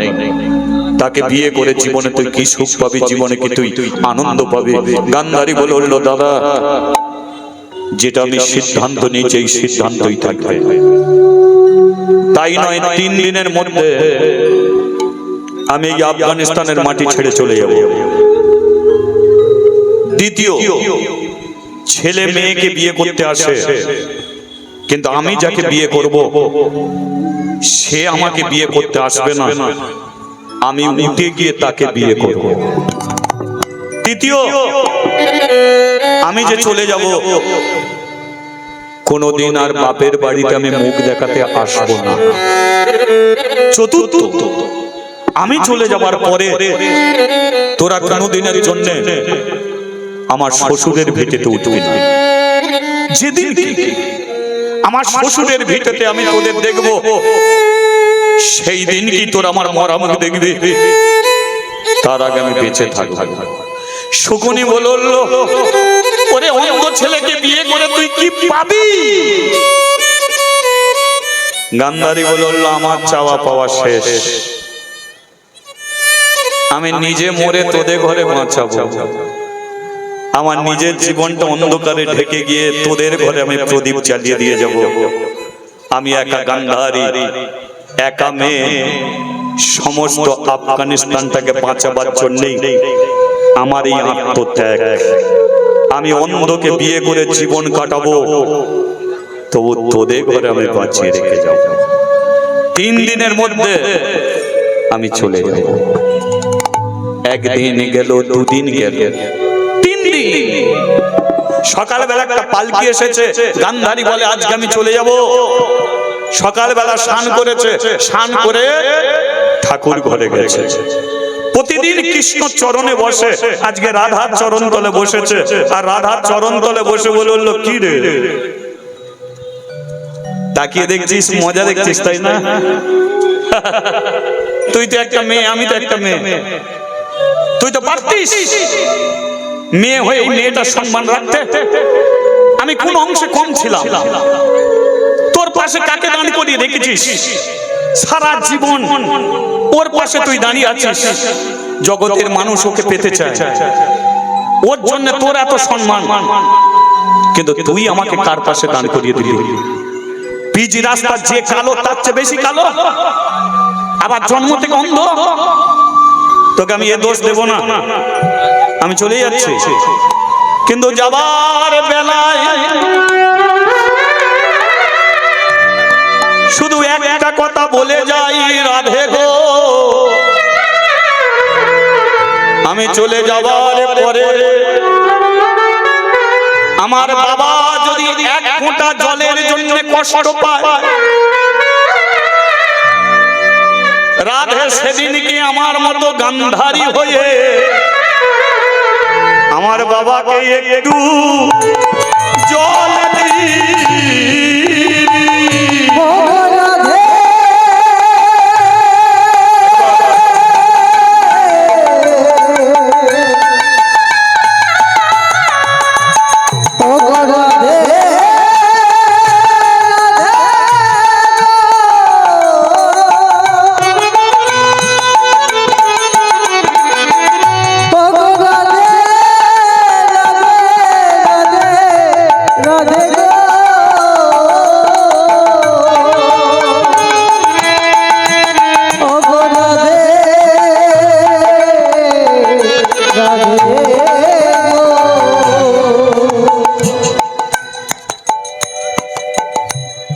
তাকে বিয়ে করে জীবনে তুই কি সুখ পাবি, জীবনে কি তুই আনন্দ পাবি? গান্ধারী বলল, দাদা, যেটা আমি সিদ্ধান্ত নিয়েছি এই সিদ্ধান্তই থাকবে। তাই নয় 3 দিনের মধ্যে আমি এই আফগানিস্তানের মাটি ছেড়ে চলে যাব। দ্বিতীয়, ছেলে মেয়েকে বিয়ে করতে আসে, কিন্তু আমি যাকে বিয়ে করব সে আমাকে বিয়ে করতে আসবে না, আমি উঠে গিয়ে তাকে বিয়ে করব। তৃতীয়, আমি যে চলে যাব, কোনদিন আর বাপের বাড়িতে আমি মুখ দেখাতে আসবো না। চতুর্থ, আমি চলে যাবার পরে তোরা কোনদিনের জন্য আমার শ্বশুরের ভিটেতে উঠবি না। যেদিন আমার শ্বশুরের ভিটেতে আমি তোদের দেখবো, সেই দিন কি তোর আমার মরা মুখ দেখবি, তার আগে আমি বেঁচে থাকবো। শকুনি বলল, ওরে অন্ধ ছেলেকে বিয়ে করে তুই কি পাবি? গান্ধারী বলল, আমার চাওয়া পাওয়া শেষ, আমি নিজে মরে তোদের ঘরে বাঁচাবো। আমার নিজের জীবনটা অন্ধকারে ঢেকে গিয়ে তোদের ঘরে আমি প্রদীপ জ্বালিয়ে দিয়ে যাব। আমি একা গান্ধারী, একা মেয়ে, সমস্ত আফগানিস্তানটাকে বাঁচাবার জন্যই আমার এই আত্মত্যাগ। আমি অন্ধকে বিয়ে করে জীবন কাটাবো, তবু তোদের ঘরে আমি বাঁচিয়ে রেখে যাব। 3 দিনের মধ্যে আমি চলে যাব। একদিন গেল, 2 দিন গেল, 3 দিন। সকালবেলা একটা পালকি এসেছে, গান্ধারী বলে আজকে আমি চলে যাব। সকালবেলা স্নান করেছে, স্নান করে ঠাকুর ঘরে গেছে। প্রতিদিন কৃষ্ণ চরণে বসে, আজকে রাধার চরণ তলে বসেছে। আর রাধার চরণ তলে বসে বলল, কি রে তাকিয়ে দেখছিস, মজা দেখছিস তাই না? তুই তো একটা মেয়ে, আমি তো একটা মেয়ে। তুই তো পারতিস মেয়ে হয়ে এই মেয়েটার সম্মান রাখতে। আমি কোন অংশে কম ছিলাম? তোর পাশে কাকে দাঁড় করিয়ে রেখেছিস? সারা জীবন ওর পাশে তুই দাঁড়িয়ে আছিস। জগতের মানুষ ওকে পেতে চায়, ওর জন্য তোর এত সম্মান, কিন্তু তুই আমাকে কার পাশে দাঁড় করিয়ে দিলি? পিজি রাস্তা যে কালো তার চেয়ে বেশি কালো, আবার জন্ম থেকে অন্ধ। তোকে আমি এ দোষ দেব না, আমি চলে যাচ্ছি। কিন্তু যাবার বেলায় শুধু একটা কথা বলে যাই, রাধে গো, আমি চলে যাবার পরে আমার বাবা যদি 1 ফোঁটা জলের জন্য কষ্ট পায়, রাধে সেদিন কি আমার মতো গান্ধারী হয়ে আমার বাবাকে একটু জল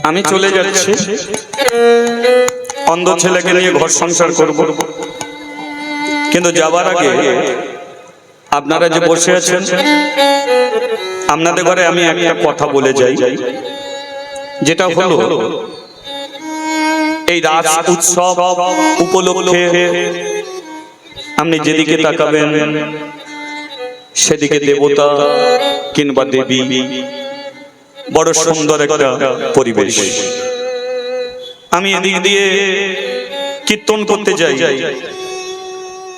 আমি চলে যাচ্ছি, অন্ধ ছেলেকে নিয়ে ঘর সংসার করব। কিন্তু যাবার আগে আপনারা যে বসে আছেন, আপনাদের ঘরে আমি একটা কথা বলে যাই, যেটা হলো এই রাস উৎসব উপলক্ষে আপনি যেদিকে তাকাবেন সেদিকে দেবতা কিংবা দেবী, বড় সুন্দর একটা পরিবেশ। আমি এদিক দিয়ে কীর্তন করতে যাই,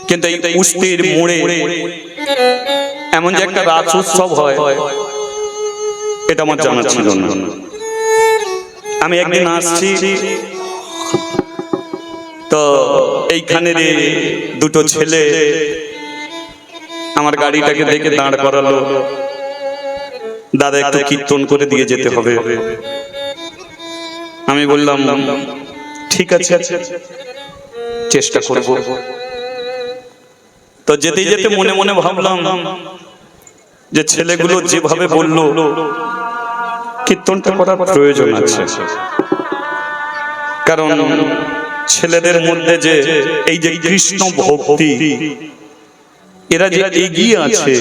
কিন্তু এই উস্তির মোড়ে এমন যে একটা রাস উৎসব হয়, এটা আমার জানা ছিল না। আমি একদিন আসছি, তো এইখানে দুটো ছেলে আমার গাড়িটাকে দেখে দাঁড় করালো, দাদা একটু কীর্তন করে দিয়ে যেতে হবে। আমি বললাম ঠিক আছে, চেষ্টা করব। তো যেতে যেতে মনে মনে ভাবলাম যে ছেলেগুলো যেভাবে বলল, কীর্তনটা করার প্রয়োজন আছে। কারণ ছেলেদের মধ্যে যে এই যে কৃষ্ণ ভক্তি, এরা যে এগিয়ে আছে,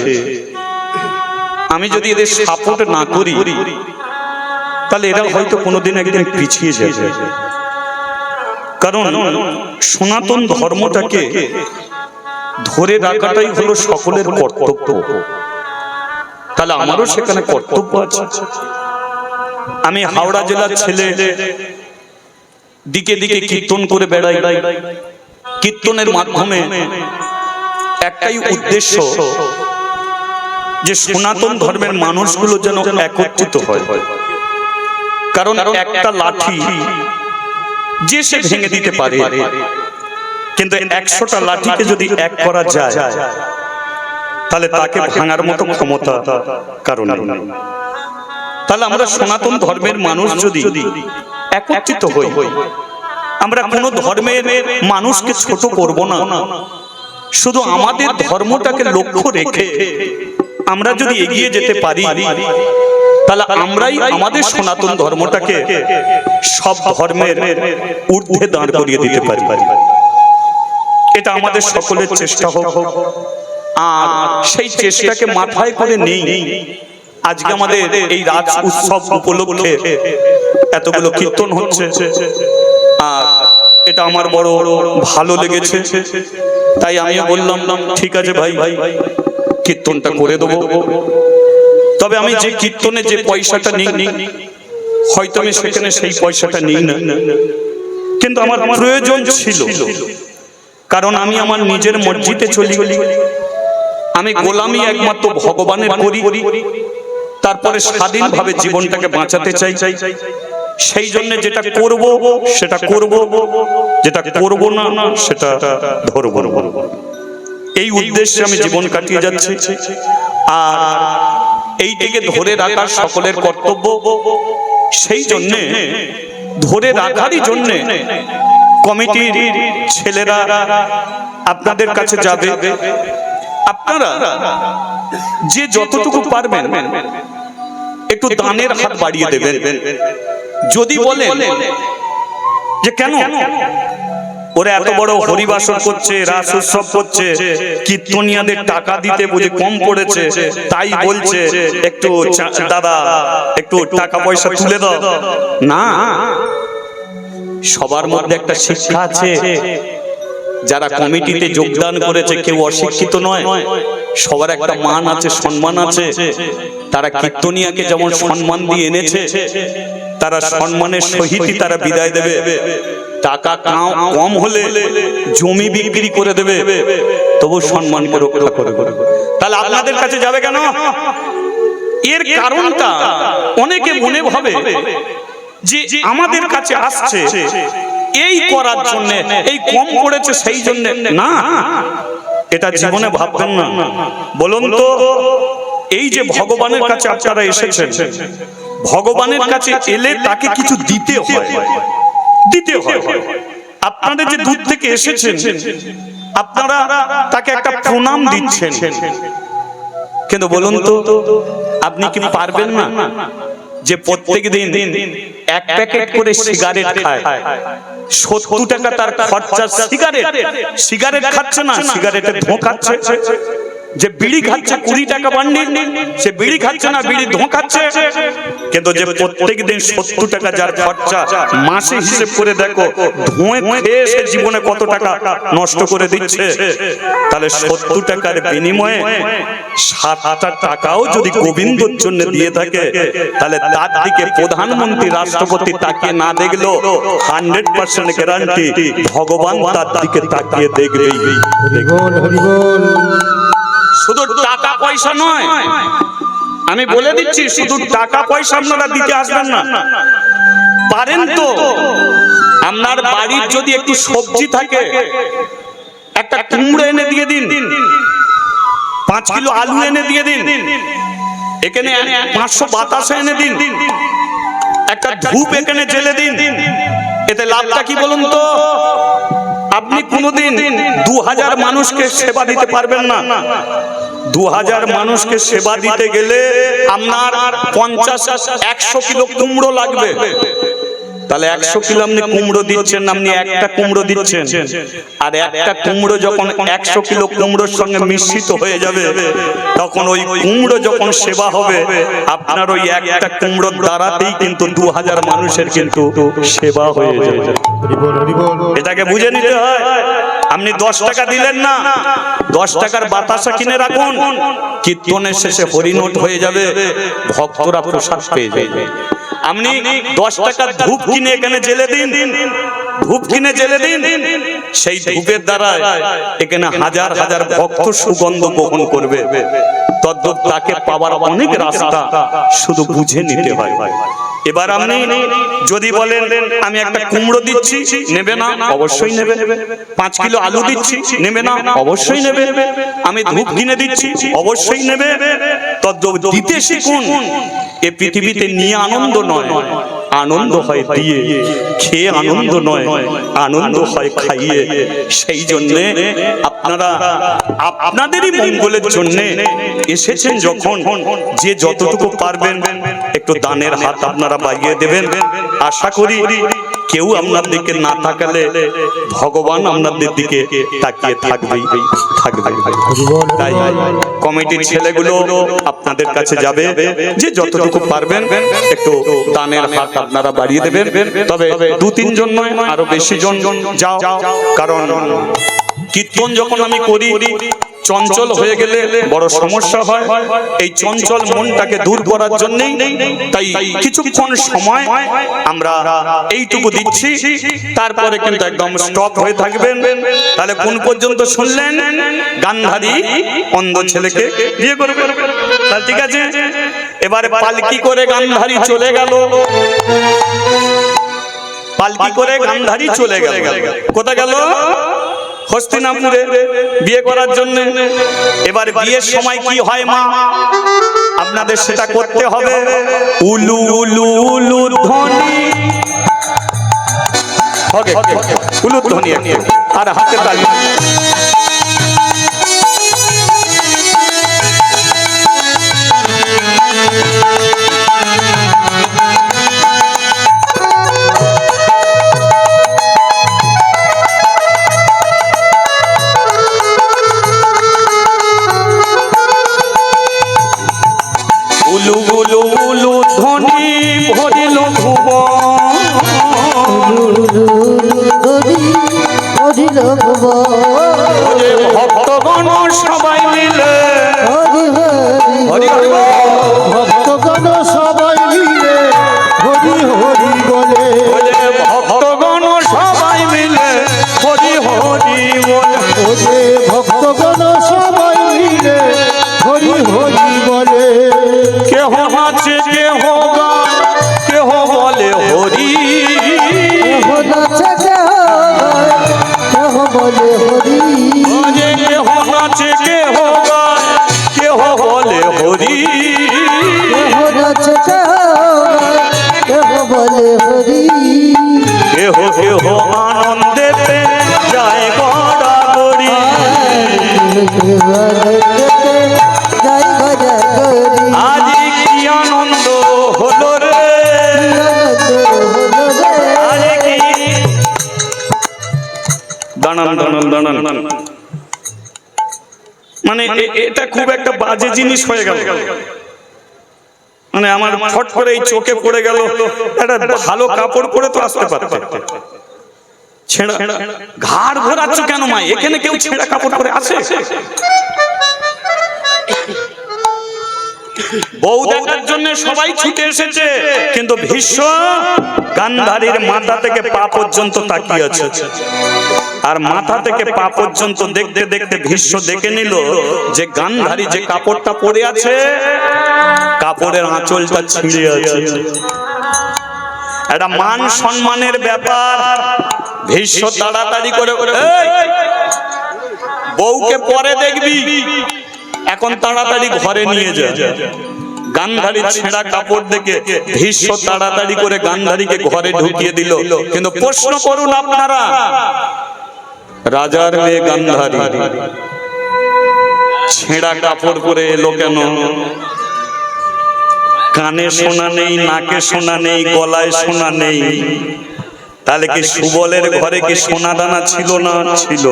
আমি যদি এদের সাপোর্ট না করি তাহলে এরা হয়তো কোনোদিন একদিন পিছিয়ে যাবে। কারণ সনাতন ধর্মটাকে ধরে রাখাটাই হলো সকলের কর্তব্য। তাহলে আমারও সেখানে কর্তব্য আছে। আমি হাওড়া জেলার ছেলে, দিকে দিকে কীর্তন করে বেড়াই। কীর্তনের মাধ্যমে একটাই উদ্দেশ্য যে সনাতন ধর্মের মানুষগুলো যেন একত্রিত হয়। কারণ একটা লাঠি যে সে ভেঙে দিতে পারে, কিন্তু 100টা লাঠিকে যদি এক করা যায় তাহলে তাকে ভাঙার মতো ক্ষমতা কারণ নেই। তাহলে আমরা সনাতন ধর্মের মানুষ যদি একত্রিত হই, আমরা কোনো ধর্মের মানুষকে ছোট করব না, শুধু আমাদের ধর্মটাকে লক্ষ্য রেখে আমরা যদি এগিয়ে যেতে পারি তাহলে আমরাই আমাদের সনাতন ধর্মটাকে সব ধর্মের ঊর্ধ্বে দাঁড় করিয়ে দিতে পারি। এটা আমাদের সকলের চেষ্টা হোক, আর সেই চেষ্টাকে মাথায় করে নেই আজকে আমাদের এই রাজ উৎসব উপলক্ষে এতগুলো কীর্তন হচ্ছে। আর এটা আমার বড় ভালো লেগেছে, তাই আমি বললাম ঠিক আছে ভাই, কীর্তনটা করে দেবো। তবে আমি যে কীর্তনে যে পয়সাটা নিই, হয়তো আমি সেখানে সেই পয়সাটা নিই না, কিন্তু আমার প্রয়োজন ছিল। কারণ আমি আমার নিজের মসজিদে চলি, আমি গোলামি একমাত্র ভগবানের করি, তারপরে স্বাধীনভাবে জীবনটাকে বাঁচাতে চাই। সেই জন্য যেটা করব সেটা করব, যেটা করব না সেটা ধরব না। এই উদ্দেশ্যে আমি জীবন কাটিয়ে যাচ্ছি। আর এইটাকে ধরে রাখার সকলের কর্তব্য। সেই জন্যে ধরে রাখারই জন্যে কমিটির ছেলেরা আপনাদের কাছে যাবে। আপনারা যে যতটুকু পারবেন একটু দানের হাত বাড়িয়ে দেবেন। যদি বলেন যে কেন ওরা এত বড় হরিবাসন করছে, রাস উৎসব করছে, কীর্তনিয়াদের টাকা দিতে বুঝে কম পড়েছে, তাই বলছে একটু দাদা একটু টাকা পয়সা তুলে দাও, না, সবার মধ্যে একটা শিক্ষা আছে। যারা কমিটিতে যোগদান করেছে কেউ অশিক্ষিত নয়, সবার একটা মান আছে, সম্মান আছে। তারা কীর্তনিয়াকে যেমন সম্মান দিয়ে এনেছে, তারা সম্মানের সহিতই তারা বিদায় দেবে। টাকা কম হলে জমি বিক্রি করে দেবে, তবু সম্মানকে রক্ষা করবে। তাহলে আপনাদের কাছে যাবে কেন? এর কারণটা অনেকে মনে ভাবে যে আমাদের কাছে আসছে এই করার জন্য, এই কম করেছে সেই জন্য। না, এটা জীবনে ভাববেন না। বলুন তো, এই যে ভগবানের কাছে আপনারা এসেছেন, ভগবানের কাছে এলে তাকে কিছু দিতে হয়, দিতে হয়। আপনারা যে দূর থেকে এসেছেন, আপনারা তাকে একটা প্রণাম দিচ্ছেন, কিন্তু বলুন তো আপনি কি পারবেন না যে প্রত্যেক দিন 1 প্যাকেট করে সিগারেট খায়, 70 টাকা তার খরচা। সিগারেট খাচ্ছে না, সিগারেটের ধোঁয়া খাচ্ছে। যে বিড়ি খাচ্ছে 20 টাকা বান্ডিল, সে বিড়ি খাচ্ছে না, বিড়ি ধোঁয়া খাচ্ছে। কিন্তু যে প্রত্যেক দিন 70 টাকা যার খরচা, মাসে হিসেব করে দেখো ধোঁয়া খেয়ে সে জীবনে কত টাকা নষ্ট করে দিচ্ছে। তাহলে 70 টাকার বিনিময়ে 7টা টাকাও যদি গোবিন্দর জন্য দিয়ে থাকে, তাহলে তার দিকে প্রধানমন্ত্রী রাষ্ট্রপতি তাকিয়ে না দেখলো 100% গ্যারান্টি ভগবান তার দিকে তাকিয়ে দেখবেই। শুধু টাকা পয়সা নয়, আমি বলে দিচ্ছি, শুধু টাকা পয়সা আপনারা দিতে আসবেন না। পারেন তো আপনার বাড়ির যদি একটু সবজি থাকে, একটা কুমড়ো এনে দিয়ে দিন, 5 কিলো আলু এনে দিয়ে দিন, এখানে 500 বাতাসা এনে দিন, একটা ধূপ এখানে জ্বেলে দিন। এতে লাভটা কি বলুন তো? আপনি কোনোদিন 2000 মানুষকে সেবা দিতে পারবেন না। 2000 মানুষকে সেবা দিতে গেলে আপনার 50-100 কিলো কুমড়ো লাগবে। তাহলে 100 কিলো আপনি কুমড়ো দিচ্ছেন, আপনি একটা কুমড়ো দিচ্ছেন, আর একটা কুমড়ো যখন 100 কিলো কুমড়োর সঙ্গে মিশ্রিত হয়ে যাবে, তখন ওই কুমড়ো যখন সেবা হবে, আপনার ওই একটা কুমড়োর দ্বারাতেই কিন্তু 2000 মানুষের কিন্তু সেবা হয়ে যাবে। এটাকে বুঝে নিতে হয়। আপনি 10 টাকা দিলেন না, 10 টাকার বাতাসা কিনে রাখুন, কীর্তনের শেষে হরিনোট হয়ে যাবে, ভক্তরা প্রসাদ পেয়ে যাবে। আপনি 10 টাকার ধূপ কিনে এখানে জেলে দিন, ধূপ কিনে জেলে দিন, সেই ধূপের দ্বারা এখানে হাজার হাজার ভক্ত সুগন্ধ গ্রহণ করবে। তদ্রূপ তাকে পাওয়ার অনেক রাস্তা, শুধু বুঝে নিতে হয়। এবার আপনি যদি বলেন আমি একটা কুমড়ো দিচ্ছি, নেবে না? অবশ্যই নেবে। 5 কিলো আলু দিচ্ছি, নেবে না? অবশ্যই নেবে। আমি ধূপ কিনে দিচ্ছি, অবশ্যই নেবে। তদ্রূপ দিতে শিখুন। এ পৃথিবীতে নিয়ে আনন্দ নয়, আনন্দ হয় দিয়ে। খেয়ে আনন্দ নয়, আনন্দ হয় খাইয়ে। সেই জন্যে আপনারা আপনাদেরই মঙ্গলের জন্য এসেছেন যখন, যে যতটুকু পারবেন একটু দানের হাত আপনারা বাড়িয়ে দেবেন। আশা করি কেউ আপনার দিকে না তাকালে ভগবান আপনাদের দিকে তাকিয়ে থাকবে। তাই কমিটির ছেলেগুলো আপনাদের কাছে যাবে, যে যতটুকু পারবেন একটু দানের হাত আপনারা বাড়িয়ে দেবেন। তবে 2-3 জন নয়, আরো বেশি জন যাও, কারণ কীর্তন যখন আমি করি চঞ্চল হয়ে গেলে বড় সমস্যা হয়। এই চঞ্চল মনটাকে দূর করার জন্যই তাই কিছুক্ষণ সময় আমরা এইটুকু দিচ্ছি, তারপরে কিন্তু একদম স্টপ হয়ে থাকবেন। তাহলে কোন পর্যন্ত শুনলেন? গান্ধারী অন্ধ ছেলেকে বিয়ে করবে, ঠিক আছে। এবারে পালকি করে গান্ধারী চলে গেল, পালকি করে গান্ধারী চলে গেল। কোথায় গেল? হস্তিনাপুরে বিয়ে করার জন্য। এবার বিয়ের সময় কি হয় মা, আপনাদের সেটা করতে হবে। উলু উলু উলু ধ্বনি, উলু ধ্বনি আর হাতে তালি। উলু উলু উলু ধ্বনি ভরিল ভক্তগণ সবাই মিলে, ভক্তগণ সবাই মিলে হরি হরি বলে, ভক্তগণ সবাই মিলে হরি হরি বলে, ভক্তগণ সবাই মিলে হরি হরি বলে। কেহ নাচে কেহ গায়, কেহ বলে হরি, কেহ নাচে কেহ বলে হরি, কেহ নাচে কেহ গায়, কেহ বলে হরি, কেহ নাচে কেহ বলে হরি, কেহ কেহ আনন্দেতে যায় গড়াগড়ি। আজ কি আনন্দ হলো রে, আজ কি। দাঁড়ান দাঁড়ান দাঁড়ান, মানে এটা খুব একটা বাজে জিনিস হয়ে গেল। মানে আমার ফট করে এই চোখে পড়ে গেল, একটা ভালো কাপড় পরে তো আসতে পারতে, ছেঁড়া ঘাড় ঘোরাচ্ছ কেন মা? এখানে কেউ ছেঁড়া কাপড় পরে আসে? বউ দেখার জন্য সবাই ছুটে এসেছে, কিন্তু ভীষ্ম গান্ধারীর মাথা থেকে পা পর্যন্ত তাকিয়ে আছে। আর মাথা থেকে পা পর্যন্ত দেখতে দেখতে ভীষ্ম দেখে নিল যে গান্ধারী যে কাপড়টা পরে আছে, কাপড়ের আঁচলটা ছিঁড়ে আছে। একটা মান সম্মানের ব্যাপার। ভীষ্ম তাড়াতাড়ি করে বউকে পরে দেখবি, এখন তাড়াতাড়ি ঘরে নিয়ে যা। গান্ধারীর ছেঁড়া কাপড় দেখে ভীষ্ম তাড়াতাড়ি করে গান্ধারীকে ঘরে ঢুকিয়ে দিল। কিন্তু প্রশ্ন করুন আপনারা, রাজার মেয়ে গান্ধারী ছেঁড়া কাপড় পরে এলো কেন? কানে শোনা নেই, নাকে শোনা নেই, গলায় শোনা নেই, তাহলে কি সুবলের ঘরে কি সোনা দানা ছিল না? ছিল।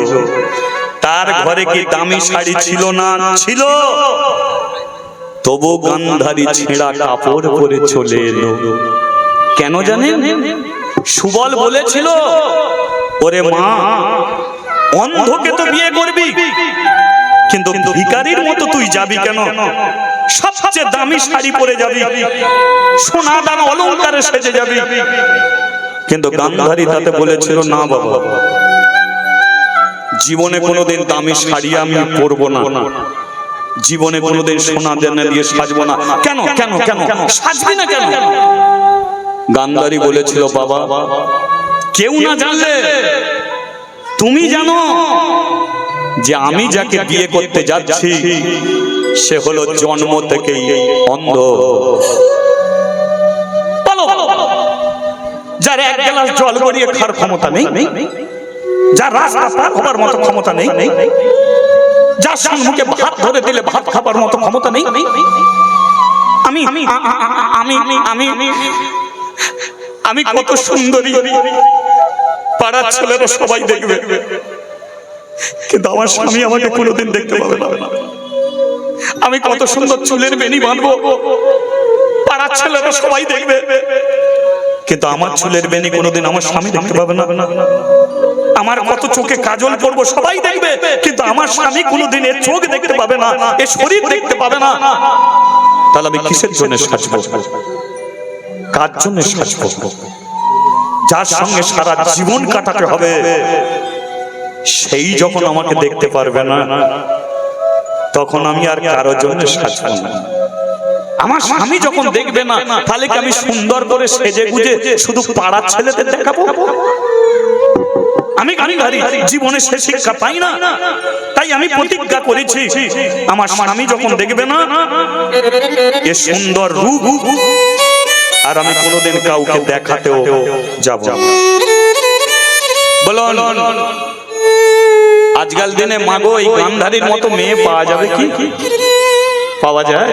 তার ঘরে কি দামি শাড়ি ছিল না? ছিল। তবু গান্ধারী ছেঁড়া কাপড় পরে চলে এলো। কেন জানেন? সুবল বলেছিল, ওরে মা, অন্ধকে তো বিয়ে করবি, কিন্তু ভিখারির মতো তুই যাবি কেন? সবচেয়ে দামি শাড়ি পরে যাবি, সোনা দানা অলংকারে সেজে যাবি। কিন্তু গান্ধারী তাতে বলেছিল, না বাবা, জীবনে কোনোদিন দামি শাড়ি আমি পরবো না, জীবনে কোনোদিন সোনা দানা দিয়ে সাজবো না। কেন কেন কেন সাজবি না কেন? গান্ধারী বলেছিল, বাবা, কেউ না জানলে তুমি জানো যে আমি যাকে বিয়ে করতে যাচ্ছি সে হলো জন্ম থেকেই অন্ধ। বলো, যার এক গ্লাস জল গড়িয়ে খাওয়ার ক্ষমতা নেই, যার রাস্তা পার হবার মতো ক্ষমতা নেই, যার সম্মুখে ভাত ধরে দিলে ভাত খাবার মতো ক্ষমতা নেই। আমি আমি আমি আমি আমি কত সুন্দরী, পাড়ার ছেলেরা সবাই দেখবে, কিন্তু আমার স্বামী আমাকে কোনোদিন দেখতে পাবে না। আমি কত সুন্দর চুলের বেনি বাঁধবো, পাড়ার ছেলেরা সবাই দেখবে, কিন্তু আমার চুলের বেনি কোনোদিন আমার স্বামী দেখতে পাবে না। আমার কত চোখে কাজল পরবো, সবাই দেখবে, কিন্তু আমার স্বামী কোনোদিন এর চোখ দেখতে পাবে না, এর শরীর দেখতে পাবে না। তাহলে আমি কিসের জন্য সাজবো? কার জন্য সাজবো? যার সঙ্গে সারা জীবন কাটাতে হবে, সেই যখন আমাকে দেখতে পারবে না, তখন আমি আর কারোর জন্য সাজবো না। আমার স্বামী যখন দেখবে না, তাহলে কি আমি সুন্দর করে সেজে গুজে শুধু পাড়ার ছেলেদের দেখাবো? আমি গান্ধারী জীবনে সে শিক্ষা পাই না, তাই আমি প্রতিজ্ঞা করেছি, আমার স্বামী যখন দেখবে না এ সুন্দর রূপ আর আমি কোনোদিন কাউকে দেখাতেও যাব না। বলুন, আজকাল দিনে মাগো এই গান্ধারীর মতো মেয়ে পাওয়া যাবে কি? পাওয়া যায়?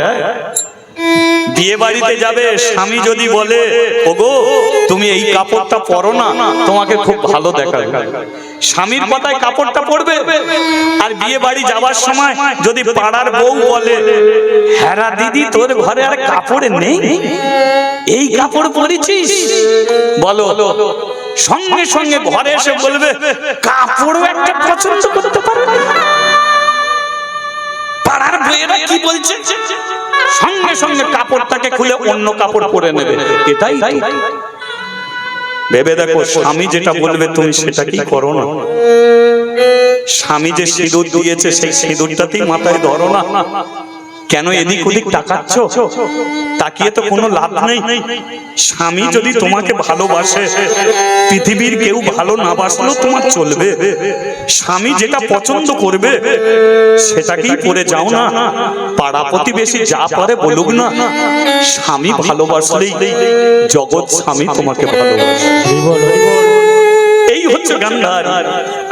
বিয়ে বাড়িতে যাবে, স্বামী যদি বলে, ওগো তুমি এই কাপড়টা পরো না, তোমাকে খুব ভালো দেখাবে, স্বামীর কথায় কাপড়টা পরবে। আর বিয়ে বাড়ি যাবার সময় যদি পাড়ার বউ বলে, হ্যাঁ দিদি তোর ঘরে আর কাপড় নেই, এই কাপড় পরেছিস, বলো, সঙ্গে সঙ্গে ঘরে এসে বলবে, কাপড়ও একটা পছন্দ করতে পারে না। পাড়ার বউয়েরা কি বলছে, সঙ্গে সঙ্গে কাপড়টাকে খুলে অন্য কাপড় পরে নেবে। এটাই ভেবে দেখো, স্বামী যেটা বলবে তুমি সেটা কি করো না? স্বামী যে সিঁদুর দিয়েছে সেই সিঁদুরটাতেই মাথায় ধরো না? কেন এদিক ওদিক তাকাচ্ছ? তাকিয়ে তো কোনো লাভ নেই। স্বামী যদি তোমাকে ভালোবাসে, পৃথিবীর কেউ ভালো না বাসলেও তোমার চলবে। স্বামী যেটা পছন্দ করবে সেটাকেই পরে যাও না। পাড়া প্রতিবেশী যা পারে বলুক না, স্বামী ভালোবাসলেই জগৎ স্বামী তোমাকে ভালোবাসে। এই হচ্ছে গান্ধারী।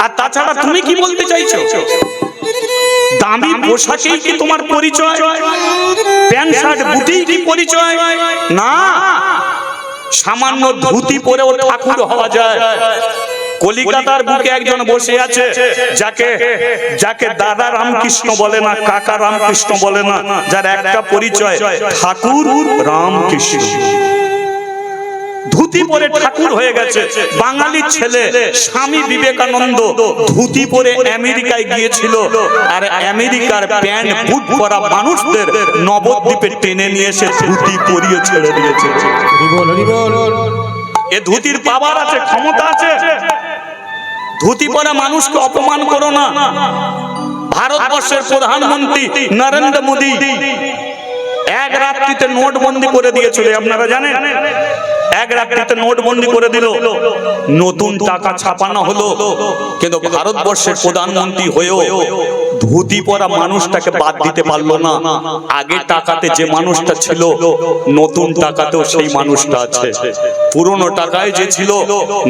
আর তাছাড়া তুমি কি বলতে চাইছো? দামি পোশাকেই কি তোমার পরিচয়? প্যান্ট শার্ট বুটেই কি পরিচয়? না, সামান্য ধুতি পরেও ঠাকুর হওয়া যায়। কলিকাতার বুকে একজন বসে আছে, যাকে দাদা রামকৃষ্ণ বলে না, কাকা রামকৃষ্ণ বলে না, যার একটা পরিচয় ঠাকুর রামকৃষ্ণ। ধুতি পরে ঠাকুর হয়ে গেছে। বাঙালির ছেলে স্বামী বিবেকানন্দ ধুতি পরে আমেরিকায় গিয়েছিল, আর আমেরিকার প্যান্ট বুট পরা মানুষদের নবদ্বীপে টেনে নিয়ে এসে ধুতি পরিয়ে ছেড়ে দিয়েছে। এ ধুতির পাওয়ার আছে, ক্ষমতা আছে। ধুতি পরা মানুষকে অপমান করো না। ভারতবর্ষের প্রধানমন্ত্রী নরেন্দ্র মোদী এক রাত্রিতে নোটবন্দি করে দিয়েছিল, আপনারা জানেন? এক রাত্রিতে নোটবন্দি করে দিল, নতুন টাকা ছাপানো হলো, কিন্তু ভারতবর্ষের প্রধানমন্ত্রী হয়েও ধুতি পরা মানুষটাকে বাদ দিতে পারলো না। আগে টাকাতে যে মানুষটা ছিল, নতুন টাকাতেও সেই মানুষটা আছে। পুরনো টাকায় যে ছিল,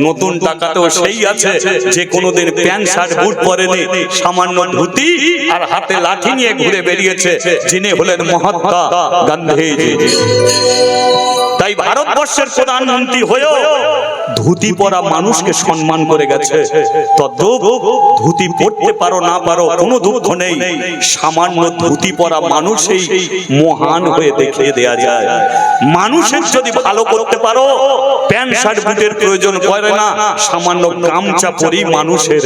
নতুন টাকাতেও সেই আছে। যে কোনোদিন প্যান্ট শার্ট বুট পরেনি, সামান্য ধুতি আর হাতে লাঠি নিয়ে ঘুরে বেরিয়েছে, যিনি হলেন মহাত্মা গান্ধীজি। তাই ভারতবর্ষের প্রধানমন্ত্রী হয়েও ধুতি পরা মানুষকে সম্মান করে গেছে। তদ্রূপ ধুতি পরতে পারো না পারো কোনো দুঃখ নেই, সামান্য ধুতি পরা মানুষই মহান হয়ে দেখিয়ে দেয়া যায়। মানুষের যদি ভালো করতে পারো, প্যান্ট শার্ট বুটের প্রয়োজন পড়ে না, সামান্য গামছা পরেই মানুষের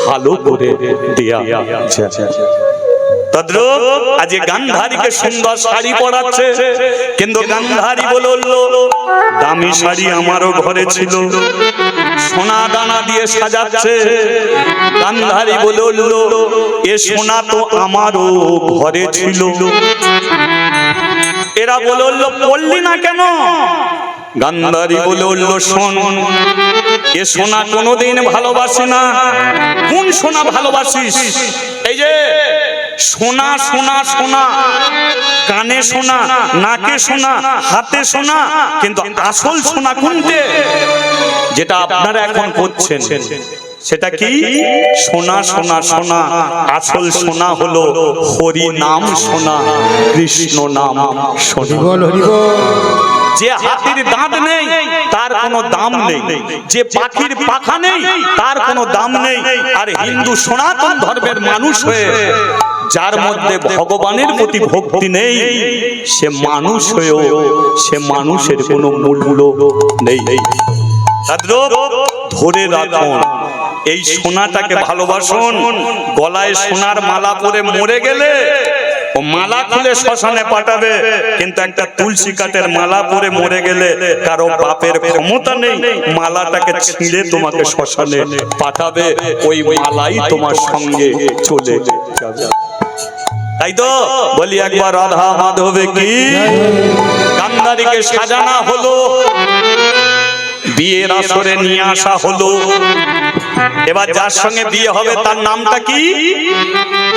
ভালো করে দেয়া যায়। তদ্রূপ আজকে গান্ধারীকে সুন্দর শাড়ি পরাচ্ছে, কিন্তু গান্ধারী বলল দামি শাড়ি আমারও ঘরে ছিল, সোনা দানা দিয়ে সাজাচ্ছে। গান্ধারী বলল এ সোনা তো আমারও ঘরে ছিল। এরা বলল বললি না কেন? গান্ধারী বলল শোন, এ সোনা কোনোদিন ভালোবাসি না। কোন সোনা ভালোবাসিস? এই যে সোনা সোনা সোনা, কানে সোনা, নাকে সোনা, হাতে সোনা, কিন্তু আসল সোনা কোনটে? যেটা আপনারা এখন করছেন সেটা কি? সোনা সোনা সোনা। আসল সোনা হলো হরি নাম সোনা, কৃষ্ণ নাম সোনা। যে হাতির দাঁত নেই তার কোনো দাম নেই, যে পাখির পাখা নেই তার কোনো দাম নেই। আর হিন্দু সনাতন ধর্মের মানুষ হয়ে যার মধ্যে ভগবানের প্রতি ভক্তি নেই, সে মানুষ হয়েও সে মানুষের কোনো মূল্য নেই। ধরে রাখুন, এই সোনাটাকে ভালোবাসুন। গলায় সোনার মালা পরে মরে গেলে ও মালা খুলে শ্মশানে পাঠাবে, কিন্তু একটা তুলসী কাঠের মালা পরে মরে গেলে কারো বাপের ক্ষমতা নেই মালাটাকে ছিঁড়ে তোমাকে শ্মশানে পাঠাবে, ওই মালাই তোমার সঙ্গে চলে যাবে। তাই তো বলি একবার রাধা মাধবে কি। গান্ধারীকে সাজানো হলো, বিয়ের আসরে নিয়ে আসা হলো। এবার যার সঙ্গে বিয়ে হবে তার নামটা কি?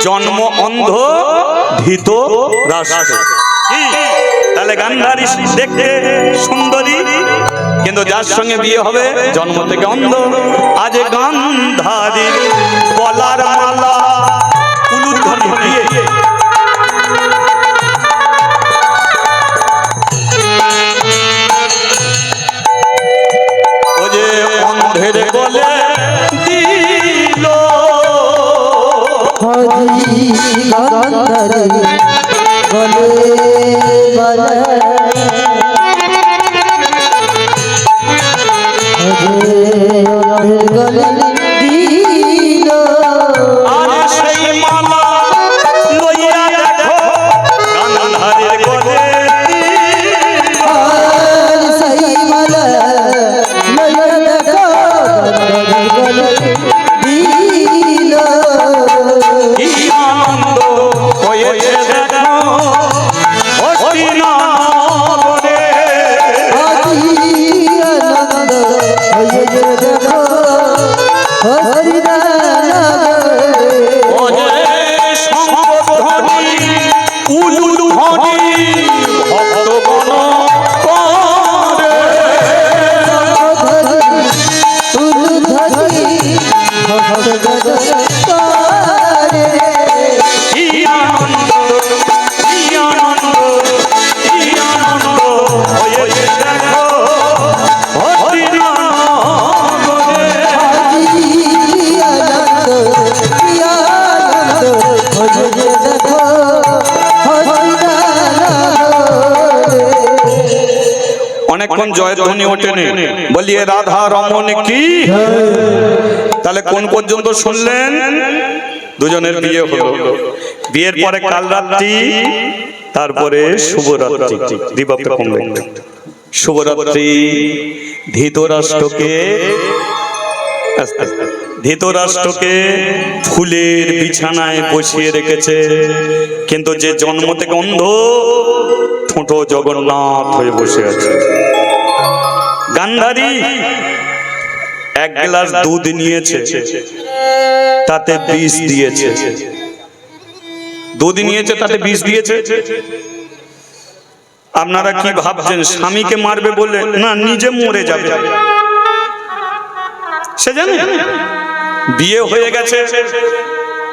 জন্ম অন্ধ ধৃতরাষ্ট্র। তাহলে গান্ধারী দেখতে সুন্দরী, কিন্তু যার সঙ্গে বিয়ে হবে জন্ম থেকে অন্ধ। আজ গান্ধারী গলার মালা উলুধ্বনি দিয়ে ও যে অন্ধের গলে দিল হরি গান্ধারী গলে মালা, গলে দিল। আর সেই মালা লইয়া দেখো গান্ধারীর গলে দিল। আর সেই মালা লইয়া দেখো গান্ধারী গলে দিল। কি আনন্দ হয়েছে দেখো হস্তিনাপুরে। আজি আনন্দ হয়েছে দেখো হরিদানগরে। ও যে শঙ্খধ্বনি উলুধ্বনি ভক্তগণ করে। কি আনন্দ, কি আনন্দ, কি আনন্দ হয়েছে দেখো হস্তিনাপুরে। অনেকক্ষণ জয়ধ্বনি ওঠেনি, বলিয়ে রাধা রমন কি। তাহলে কোন পর্যন্ত শুনলেন? দুজনের বিয়ে হলো, বিয়ের পরে কাল রাত্রি, তারপরে শুভরাত্রি, দিবাপ্ত কমলেন। শুভরাত্রি ধৃতরাষ্ট্রকে ফুলের বিছানায় বসিয়ে রেখেছে, কিন্তু যে জন্ম থেকে অন্ধ ঠোঁটো জগন্নাথ হয়ে বসে আছে। গান্ধারী এক গ্লাস দুধ নিয়েছে, তাতে বিষ দিয়েছে। দুধ নিয়েছে তাতে বিষ দিয়েছে। আপনারা কি ভাবছেন স্বামীকে মারবে বলে? না, নিজে মরে যাবে। সে জানে বিয়ে হয়ে গেছে,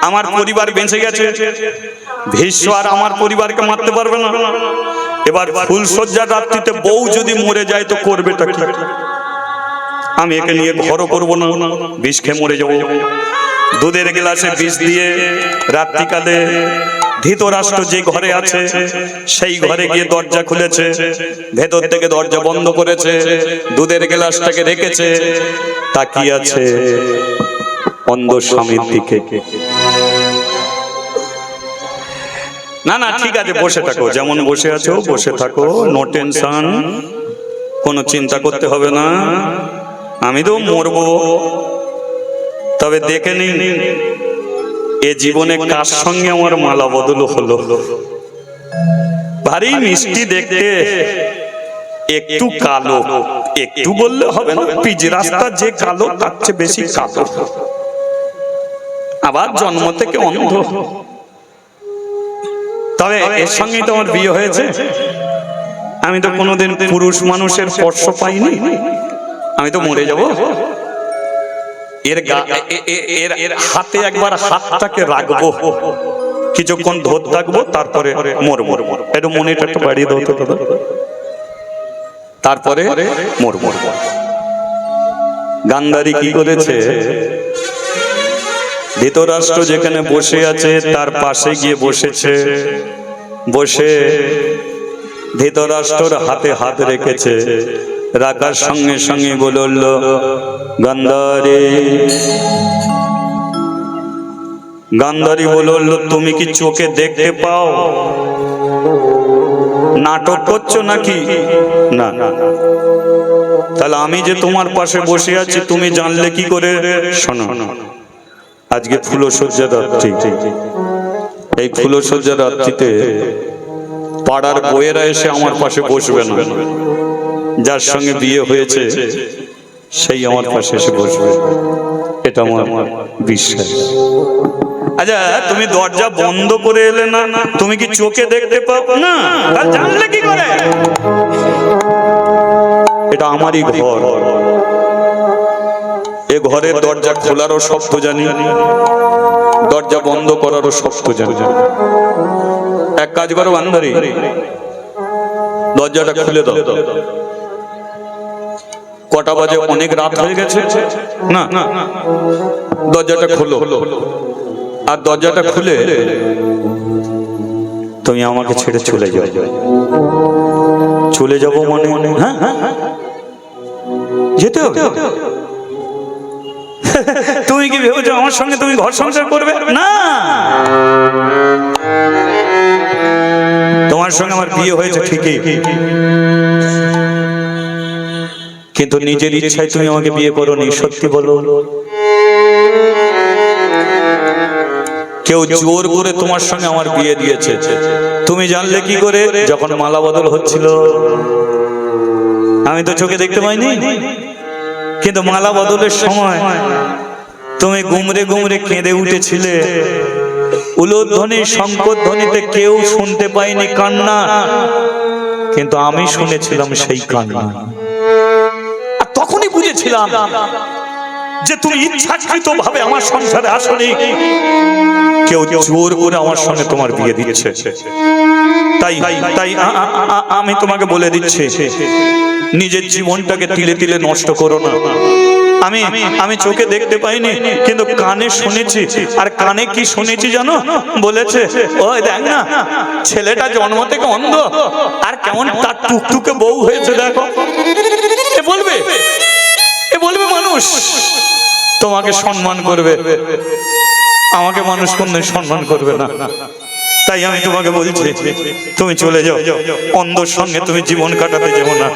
আমার পরিবার বেঁচে গেছে, ভীষ্ম আর আমার পরিবারকে মারতে পারবে না। এবার ফুলসজ্জার রাত্রিতে বউ যদি মরে যায় তো করবেটা কি? আমি একে নিয়ে ঘরও করবো না, বিষ খেয়ে মরে যাবো। দুধের গ্লাসে বিষ দিয়ে রাত্রিকালে ধৃতরাষ্ট্র যে ঘরে আছে সেই ঘরে গিয়ে দরজা খুলেছে, ভেতর থেকে দরজা বন্ধ করেছে, দুধের গ্লাসটাকে রেখেছে, তাকিয়ে আছে অন্ধ স্বামীর দিকে। না না, ঠিক আছে, বসে থাকো, যেমন বসে আছো বসে থাকো, নো টেনশন, কোনো চিন্তা করতে হবে না। আমি তো মরবো, তবে দেখে নিন এ জীবনে কার সঙ্গে আমার মালা বদল হলো। ভারী মিষ্টি দেখতে, একটু কালো, একটু বললে হবে না, পিচ রাস্তা যে কালো তার চেয়ে বেশি কালো, আবার জন্ম থেকে অন্ধ। তবে এর সঙ্গেই তো আমার বিয়ে হয়েছে। আমি তো কোনোদিন পুরুষ মানুষের স্পর্শ পাইনি, আমি তো মরে যাব। এর হাতে একবার হাতটাকে রাখবো, কিছুক্ষণ ধর থাকবো, তারপরে মরবো। একটু মনেটা একটু বাড়িয়ে দাও তো দাদা, তারপরে মরবো। গান্ধারী কি করেছে, ধৃতরাষ্ট্র যেখানে বসে আছে তার পাশে গিয়ে বসেছে, বসে ধৃতরাষ্ট্রর হাতে হাত রেখেছে, রাখার সঙ্গে সঙ্গে বলল, গান্ধারী। গান্ধারী বলল, তুমি কি চোখে দেখতে পাও? নাটক করছো নাকি? না। তাহলে আমি যে তোমার পাশে বসে আছি তুমি জানলে কি করে? শোনো, আজকে ফুলসজ্জার রাত্রি, এই ফুলসজ্জার রাত্রিতে পাড়ার বউয়েরা এসে আমার পাশে বসবে না, যার সঙ্গে বিয়ে হয়েছে সেই আমার পাশে এসে বসবে, এটা আমার বিশ্বাস। আচ্ছা, তুমি দরজা বন্ধ করে এলে না, তুমি কি চোখে দেখতে পাও? না, তা জানলে কি করে? এটা আমারই ঘর, এ ঘরের দরজা খোলারও শব্দ জানি, দরজা বন্ধ করারও শব্দ জানি। এক কাজ করো গান্ধারী, দরজাটা খুলে দাও। কটা বাজে? অনেক রাত হয়ে গেছে না, দরজাটা খোলো। আর দরজাটা খুলে তুমি আমাকে ছেড়ে চলে যাও। চলে যাবো মনে মনে? হ্যাঁ, যেতে হবে। তুমি কি ভেবেছো আমার সঙ্গে তুমি ঘর সংসার করবে? না, তোমার সঙ্গে আমার বিয়ে হয়েছে ঠিকই, কিন্তু নিজের ইচ্ছায় তুমি আমাকে বিয়ে করোনি। সত্যি বলো, কেউ জোর করে তোমার সঙ্গে আমার বিয়ে দিয়েছে। তুমি জানলে কি করে? যখন মালা বদল হচ্ছিল আমি তো চোখে দেখতে পাইনি, কিন্তু মালা বদলের সময় তুমি গুমরে গুমরে কেঁদে উঠেছিলে। উলুধ্বনি শঙ্করধ্বনিতে কেউ শুনতে পায়নি কান্না, কিন্তু আমি শুনেছিলাম সেই কান্না। আর তখনই বুঝেছিলাম যে তুমি ইচ্ছাকৃত ভাবে আমার সংসারে আসনি, কেউ জোর করে আমার সঙ্গে তোমার বিয়ে দিচ্ছে। তাই তাই আমি তোমাকে বলে দিচ্ছি, নিজের জীবনটাকে তিলে তিলে নষ্ট করো না। আমি চোখে দেখতে পাইনি, কিন্তু কানে শুনেছি। আর কানে কি শুনেছি জানো? বলেছে, ওই দেখ না, ছেলেটা জন্ম থেকে অন্ধ, আর কেমন তার টুকটুকে বউ হয়েছে দেখো। এ বলবে মানুষ তোমাকে সম্মান করবে, আমাকে মানুষ কোনদিন সম্মান করবে না। তাই আমি তোমাকে বলছি, তুমি চলে যাও, অন্ধর সঙ্গে তুমি জীবন কাটাতে যাবো না।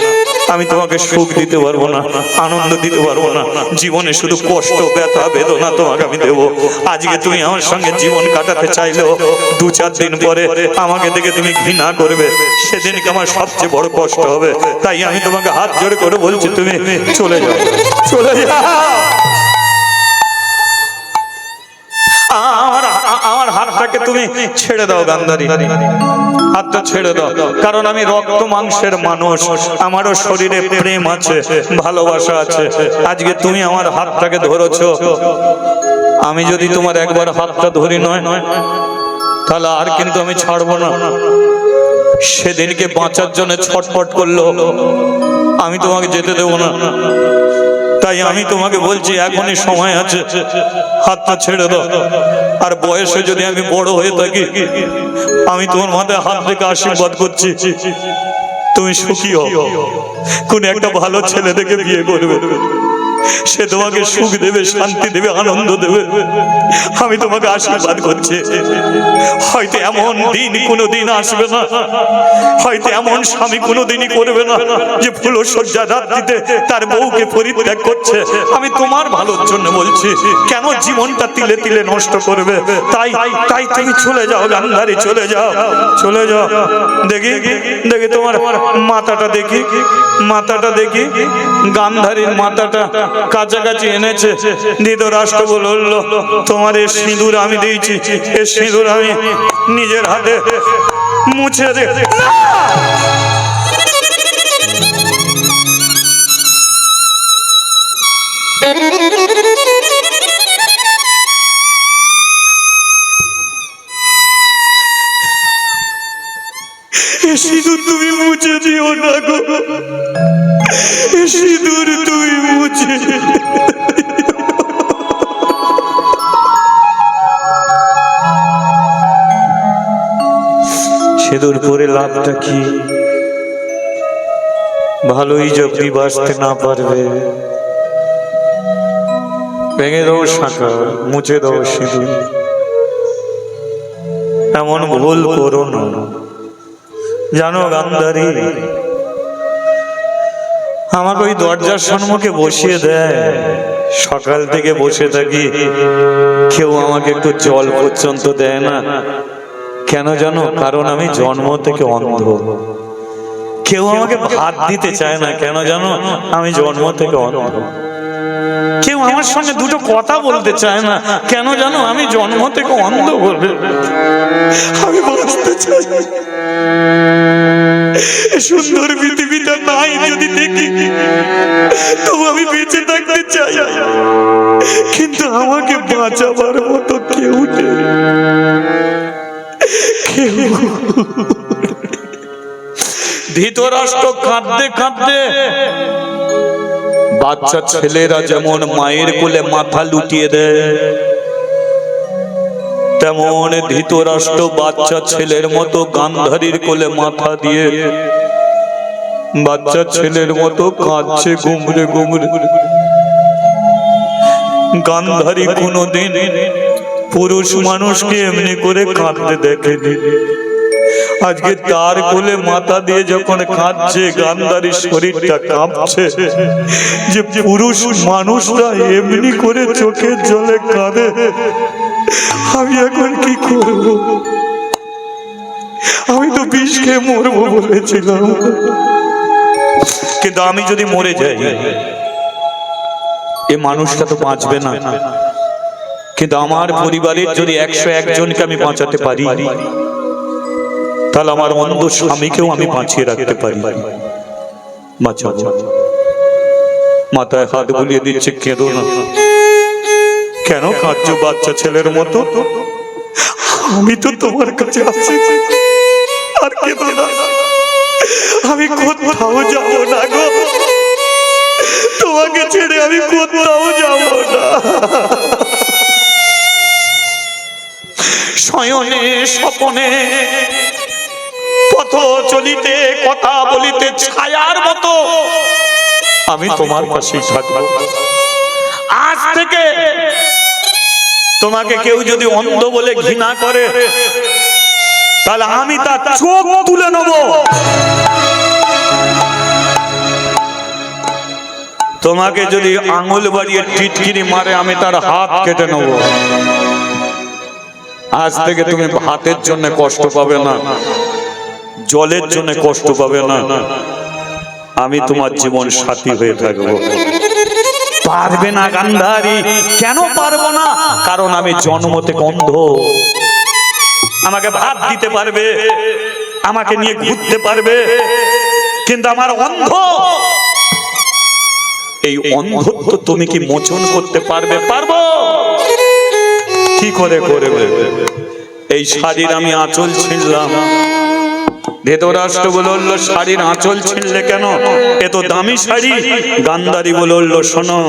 আমি তোমাকে সুখ দিতে পারবো না, আনন্দ দিতে পারবো না, জীবনে শুধু কষ্ট ব্যথা বেদনা তোমাকে আমি দেবো। আজকে তুমি আমার সঙ্গে জীবন কাটাতে চাইলেও 2-4 দিন পরে আমাকে দেখে তুমি ঘৃণা করবে, সেদিনকে আমার সবচেয়ে বড় কষ্ট হবে। তাই আমি তোমাকে হাত জোড়ে করে বলছি, তুমি চলে যাও, চলে যাও। আমার হাত হাতটাকে তুমি ছেড়ে দাও গান্ধারী, হাতটা ছেড়ে দাও, কারণ আমি রক্ত মাংসের মানুষ, আমারও শরীরে প্রেম আছে, ভালোবাসা আছে। আজকে তুমি আমার হাতটাকে ধরেছো, আমি যদি তোমার একবার হাতটা ধরি নয় তাহলে আর কিন্তু আমি ছাড়বো না। সেদিনকে বাঁচার জন্য ছটফট করলো, আমি তোমাকে যেতে দেবো না। তাই আমি তোমাকে বলছি এখনই সময় আছে, হাতটা ছেড়ে দাও। আর বয়সে যদি আমি বড় হয়ে থাকি, আমি তোমার মাথায় হাত রেখে আশীর্বাদ করছি, তুমি সুখী হও, কোন একটা ভালো ছেলে দেখে বিয়ে করবে, সে তোমাকে সুখ দেবে, শান্তি দেবে, আনন্দ দেবে। আমি তোমাকে আশীর্বাদ করছি। হয়তো এমন দিন কোনোদিন আসবে না, হয়তো এমন স্বামী কোনোদিনই করবে না যে ফুলশয্যা রাত্রিতে তার বউকে পরিত্যাগ করছে। আমি তোমার ভালোর জন্য বলছি, কেন জীবনটা তিলে তিলে নষ্ট করবে? তাই তাই তুমি চলে যাও গান্ধারী, চলে যাও, চলে যাও। দেখি দেখি তোমার মাথাটা দেখি, মাথাটা দেখি। গান্ধারীর মাথাটা কাছাকাছি এনেছে। ধৃতরাষ্ট্র বলল, তোমার এই সিঁদুর আমি দিয়েছি, এই সিঁদুর আমি নিজের হাতে মুছে দে। সিঁদুর তুমি মুছে দিও না গো, সিঁদুর তুমি মুছে। সিঁদুর পরে লাভটা কি? ভালোই যদি বাঁচতে না পারবে, ভেঙে দাও শাঁখা, মুছে দাও সিঁদুর। এমন ভুল করো না। জানো গান্ধারী, আমাকে ওই দরজার সম্মুখে বসিয়ে দেয়, সকাল থেকে বসে থাকি, কেউ আমাকে একটু জল পর্যন্ত দেয় না। কেন জানো? কারণ আমি জন্ম থেকে অন্ধ। কেউ আমাকে ভাত দিতে চায় না, কেন জানো? আমি জন্ম থেকে অন্ধ। কেউ আমার সঙ্গে দুটো কথা বলতে চায় না, কেন জানো? আমি জন্ম থেকে অন্ধ বলে। আমি বাঁচতে চাই, সুন্দর পৃথিবীটা নাই যদি দেখি, তবু আমি বেঁচে থাকতে চাই, কিন্তু আমাকে বাঁচাবার মতো কেউ নেই। ধৃতরাষ্ট্র কাঁদতে কাঁদতে, বাচ্চা ছেলেরা যেমন মায়ের কোলে মাথা লুটিয়ে দেয়, তেমন ধৃতরাষ্ট্র বাচ্চা ছেলের মতো গান্ধারীর কোলে মাথা দিয়ে বাচ্চা ছেলের মতো কাঁদছে গুমরে গুমরে। গান্ধারী কোনোদিন পুরুষ মানুষকে এমনি করে কাঁদতে দেখেনি। আজকে তার কোলে মাথা দিয়ে যখন কাঁদছে, গান্ধারীর শরীরটা কাঁপছে যে পুরুষ মানুষরা এমনি করে চোখের জলে কাঁদে, আমি এখন কি করব? আমি তো বিষ খেয়ে মরবো বলেছিলাম, কিন্তু আমি যদি মরে যাই, এ মানুষটা তো বাঁচবে না। কিন্তু আমার পরিবারের যদি 101 জনকে আমি বাঁচাতে পারি, তাহলে আমার অন্ধ স্বামীকেও আমি বাঁচিয়ে রাখতে পারি। বাঁচাবো। মাথায় হাত বুলিয়ে দিচ্ছে, কেঁদো না। কেন কাঁদছো বাচ্চা ছেলের মতো? আমি তো তোমার কাছে আসছি, আর কেঁদো না। আমি কোথাও যাব না গো, তোমাকে ছেড়ে আমি কোথাও যাব না। শয়নে স্বপনে পথ চলিতে কথা বলিতে ছায়ার মতো আমি তোমার পাশেই থাকবো। আজ থেকে তোমাকে কেউ যদি অন্ধ বলে ঘৃণা করে, তাহলে আমি তার চোখ তুলে নেব। তোমাকে যদি আঙুল বাড়িয়ে টিটকিরি মারে, আমি তার হাত কেটে নেব। আজ থেকে তুমি ভাতের জন্য কষ্ট পাবে না, জলের জন্য কষ্ট পাবে না। আমি তোমার জীবন সাথী হয়ে থাকবো। পারবে না গান্ধারী? কেন পারবো না? কারণ আমি জন্ম থেকে অন্ধ। আমাকে ভাত দিতে পারবে, আমাকে নিয়ে ঘুরতে পারবে, কিন্তু আমার অন্ধ, এই অন্ধত্ব তুমি কি মোচন করতে পারবে? পারবো। কি করে করবে? এই শাড়ির আমি আঁচল ছিঁড়লাম। ধৃতরাষ্ট্র বলল, শাড়ির আঁচল ছিঁড়লে কেন? এত দামি শাড়ি। গান্ধারী বলল, শোনো,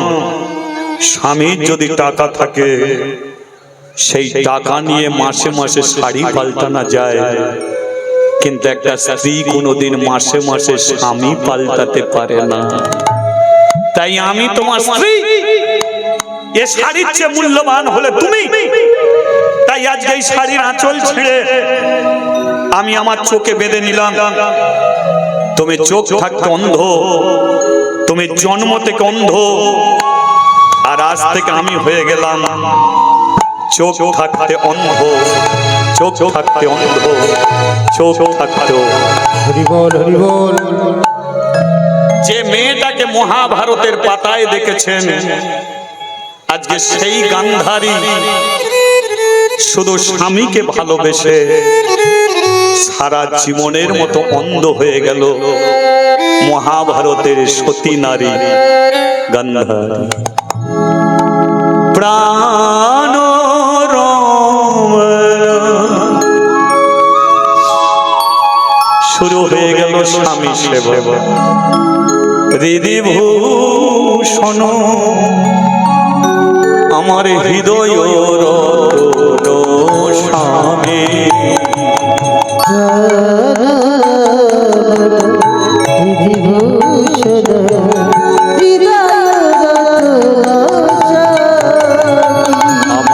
স্বামীর যদি টাকা থাকে, সেই টাকা নিয়ে মাসে মাসে শাড়ি পাল্টানো যায়, কিন্তু একটা স্ত্রী কোনোদিন মাসে মাসে স্বামী পাল্টাতে পারে না। তাই আমি তোমার স্ত্রী, এ শাড়ির চেয়ে মূল্যবান হলে তুমি। তাই আজকে এই শাড়ির আঁচল ছিঁড়ে আমি আমার চোখে বেঁধে নিলাম। তুমি চোখ থাকতে অন্ধ, তুমি জন্ম থেকে অন্ধ, আর আজ থেকে আমি হয়ে গেলাম চোখ থাকতে অন্ধ, চোখ থাকতে অন্ধ, চোখ থাকতে। হরি বল, হরি বল। যে মেয়েটাকে মহাভারতের পাতায় দেখেছেন, আজকে সেই গান্ধারী শুধু স্বামীকে ভালোবেসে সারা জীবনের মতো অন্ধ হয়ে গেল। মহাভারতের সতী নারী গান্ধারী। প্রাণ শুরু হয়ে গেল স্বামী সেবা। হৃদিভূষণ আমার হৃদয় স্বামী, বিভূষণ হৃদয়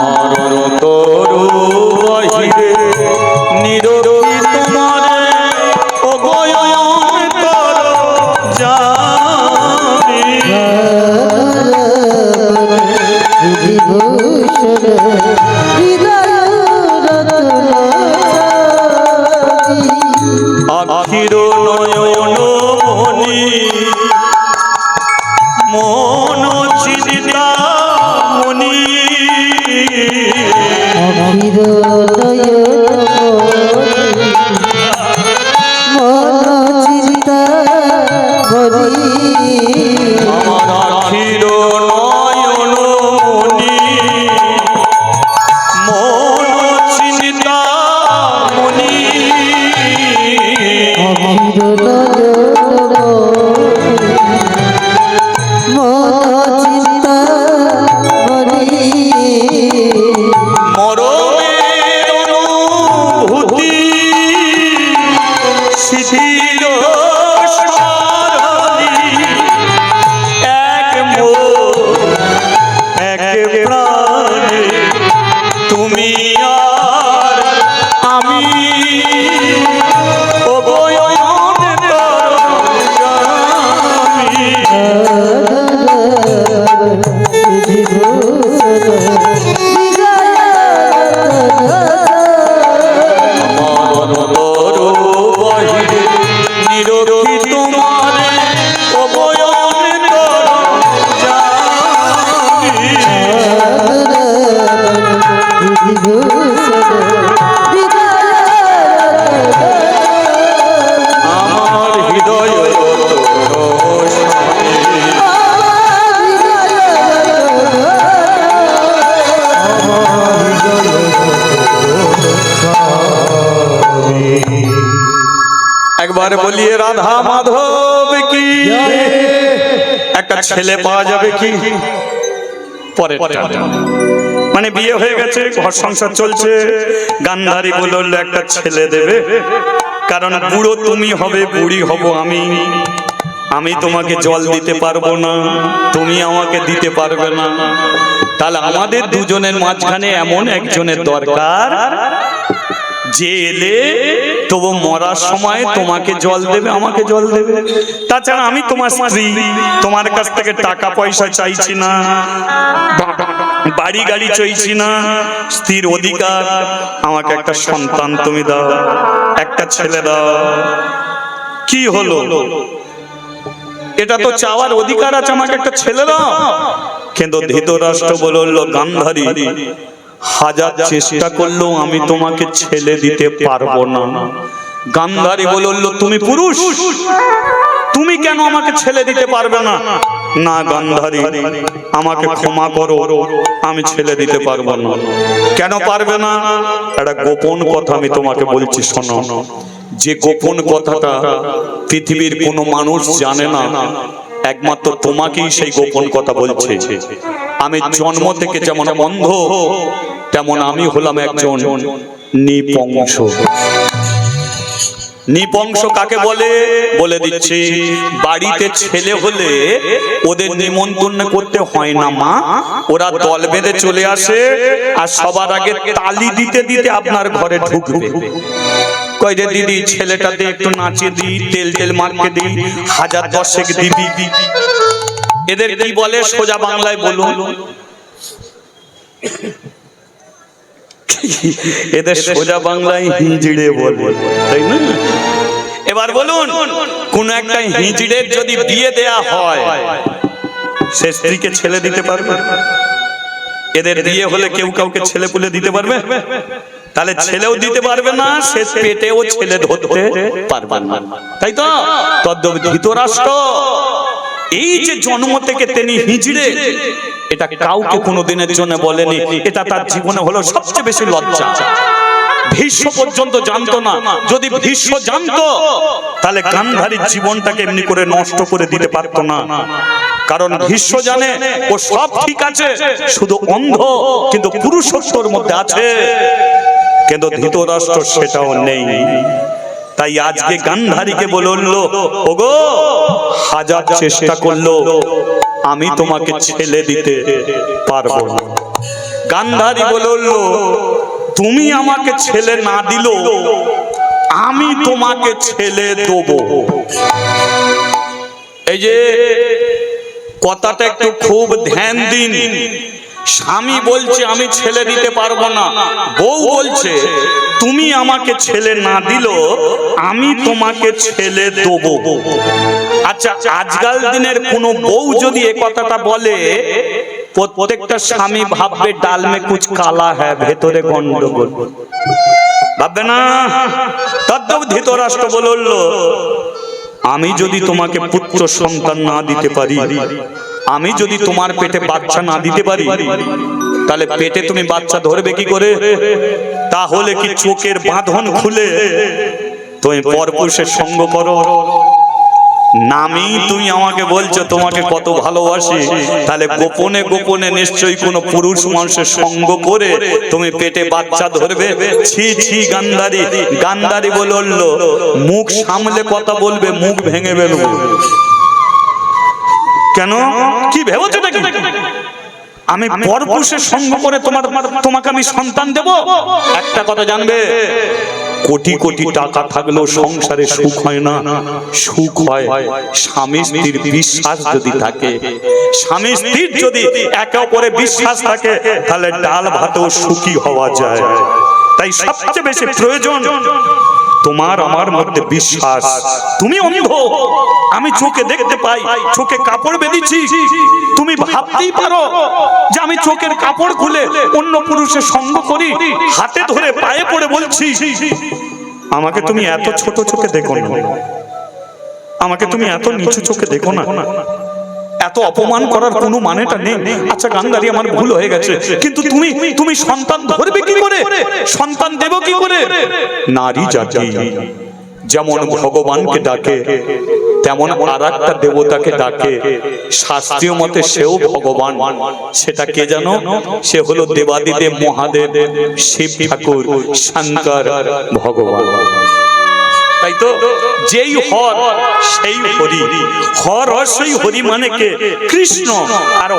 আমার তরু বাহিরে নিরবি তোমারে অগয়ন কর জানি। বিভূষণ হৃদয় আখির নয়ন মনি মন চিন্তা মনি। আমার আখির নয়ন মনি মন চিন্তা মনি। মরমের অনুভূতি শিথিল সারণী, এক মোর এক প্রাণে তুমি আর আমি অবয়ন করজামি। আমার তরু বাহিরে নিরবি তোমারে অবয়ন করজামি। আমার হৃদয় স্বামী। একবার বলিয়ে রাধা মাধব কি। একটা ছেলে পাওয়া যাবে কি? পরে মানে বিয়ে হয়ে গেছে, ঘর সংসার চলছে, গান্ধারী বলল একটা ছেলে দেবে, কারণ বুড়ো তুমি হবে, বুড়ি হব আমি। আমি তোমাকে জল দিতে পারবো না, তুমি আমাকে দিতে পারবে না, তাহলে আমাদের দুজনের মাঝখানে এমন একজনের দরকার যে এলে তবু মরার সময় তোমাকে জল দেবে, আমাকে জল দেবে। তাছাড়া আমি তোমার স্ত্রী, তোমার কাছ থেকে টাকা পয়সা চাইছি না, বাড়ি গাড়ি চাইছি না, স্ত্রীর অধিকার। আমাকে একটা সন্তান তুমি দাও, একটা ছেলে দাও। কি হলো? এটা তো চাওয়ার অধিকার আছে, আমাকে একটা ছেলে দাও। কিন্তু ধৃতরাষ্ট্র বলল, গান্ধারী হাজার চেষ্টা করলেও আমি তোমাকে ছেলে দিতে পারবো না। গান্ধারী বলল, তুমি পুরুষ, তুমি কেন আমাকে ছেলে দিতে পারবে না? না গান্ধারী, আমাকে ক্ষমা করো, আমি ছেলে দিতে পারবো না। কেন পারবে না? একটা গোপন কথা আমি তোমাকে বলছি, শোনো। যে গোপন কথাটা পৃথিবীর কোনো মানুষ জানে না, একমাত্র তোমাকেই সেই গোপন কথা বলছে। আমি জন্ম থেকে যেমন অন্ধ, তেমন আমি হলাম একজন নিপংস। নিপংস কাকে বলে? বলে দিচ্ছি, বাড়িতে ছেলে হলে ওদের নিমন্ত্রণ করতে হয় না মা, ওরা দল বেঁধে চলে আসে আর সবার আগে তালি দিতে দিতে আপনার ঘরে ঢুকবে। কই রে দিদি, ছেলেটাতে একটু নাচিয়ে দিই, তেল তেল মার্কে দিই, 1000-10 দিবি। এদের কি বলে সোজা বাংলায় বলুন? এদের সোজা বাংলায় হিজড়ে বলে, তাই না? এবার বলুন, কোন একটা হিজড়ের যদি বিয়ে দেয়া হয়, সে স্ত্রীকে ছেলে দিতে পারবে? এদের বিয়ে হলে কেউ কাউকে ছেলে পুলে দিতে পারবে? তাহলে ছেলেও দিতে পারবে না, সে পেটেও ছেলে ধরতে পারবে না, তাই তো? তদ্দপি ধৃতরাষ্ট্র এই যে জন্ম থেকে তিনি হিজড়ে, এটা কাউকে কোনোদিনের জন্য বলেনি। এটা তার জীবনে হলো সবচেয়ে বেশি লজ্জা। ভীষ্ম পর্যন্ত জানতো না। যদি ভীষ্ম জানতো, তাহলে গান্ধারীর জীবনটাকে এমনি করে নষ্ট করে দিতে পারতো না। কারণ ভীষ্ম জানে ও সব ঠিক আছে, শুধু অন্ধ, কিন্তু পুরুষত্বর মধ্যে আছে। কিন্তু ধৃতরাষ্ট্র সেটাও নেই। তাই আজকে গান্ধারীকে বলল, ওগো, হাজার চেষ্টা করলো আমি তোমাকে ছেলে দিতে পারবো না। গান্ধারী বলল, তুমি আমাকে ছেলে না দিলো আমি তোমাকে ছেলে দেবো। এই যে কথাটা একটু খুব ধ্যান দিন। স্বামী বলছে আমি ছেলে দিতে পারবো না, বউ বলছে তুমি আমাকে ছেলে না দিলো আমি তোমাকে ছেলে দেবো। আচ্ছা, আজকাল দিনের কোন বউ যদি এ কথাটা বলে, প্রত্যেকটা স্বামী ভাববে ডাল মে কুছ কালা হ্যায়, ভেতরে গন্ডগোল, ভাববে না? তদ্দপ ধৃতরাষ্ট্র বলল, আমি যদি তোমাকে পুত্র সন্তান না দিতে পারি, আমি যদি তোমার পেটে বাচ্চা না দিতে পারি, তাহলে পেটে তুমি বাচ্চা ধরবে কি করে? তাহলে কি চোখের বাঁধন খুলে তুমি পরপুরুষের সঙ্গ করো? নামি তুমি আমাকে বলছো তোমাকে কত ভালোবাসি, তাহলে গোপনে গোপনে নিশ্চয়ই কোনো পুরুষ মানুষের সঙ্গ করে তুমি পেটে বাচ্চা ধরবে? ছি ছি গান্ধারী। গান্ধারী বলল, মুখ সামলে কথা বলবে, মুখ ভেঙে ফেলবো। কেন? কি ভেবেছো নাকি আমি পরপুরুষের সঙ্গ করে তোমাকে আমি সন্তান দেব? একটা কথা জানবে, কোটি কোটি টাকা থাকলেও সংসারে সুখ হয় না। সুখ হয় স্বামী স্ত্রীর বিশ্বাস যদি থাকে। স্বামী স্ত্রীর যদি একে অপরে বিশ্বাস থাকে, তাহলে ডাল ভাতেও সুখী হওয়া যায়। তাই সবচেয়ে বেশি প্রয়োজন তোমার আমার মধ্যে বিশ্বাস। তুমি অন্ধ, আমি চোখে দেখতে পাই, চোখে কাপড় বেঁধেছি। তুমি ভাবতেই পারো যে আমি চোখের কাপড় খুলে অন্য পুরুষের সঙ্গ করি, হাতে ধরে পায়ে পড়ে বলছি, আমাকে তুমি এত ছোট চোখে দেখো না, আমাকে তুমি এত নিচু চোখে দেখো না। এত অপমান করার কোনো মানেটা নেই। আচ্ছা গান্ধারী, আমার ভুল হয়ে গেছে, কিন্তু তুমি সন্তান ধরবে কি করে, সন্তান দেব কি করে? নারী জাতি যেমন ভগবানকে ডাকে, তেমন আরেকটা দেবতাকে ডাকে। শাস্ত্রীয় মতে সেও ভগবান। সেটা কে জানো? সে হলো দেবাদিদেব মহাদেব, শিব ঠাকুর, শঙ্কর ভগবান। তাই তো যেই হর সেই হরি। হর সেই হরি মানে কে? কৃষ্ণ। আর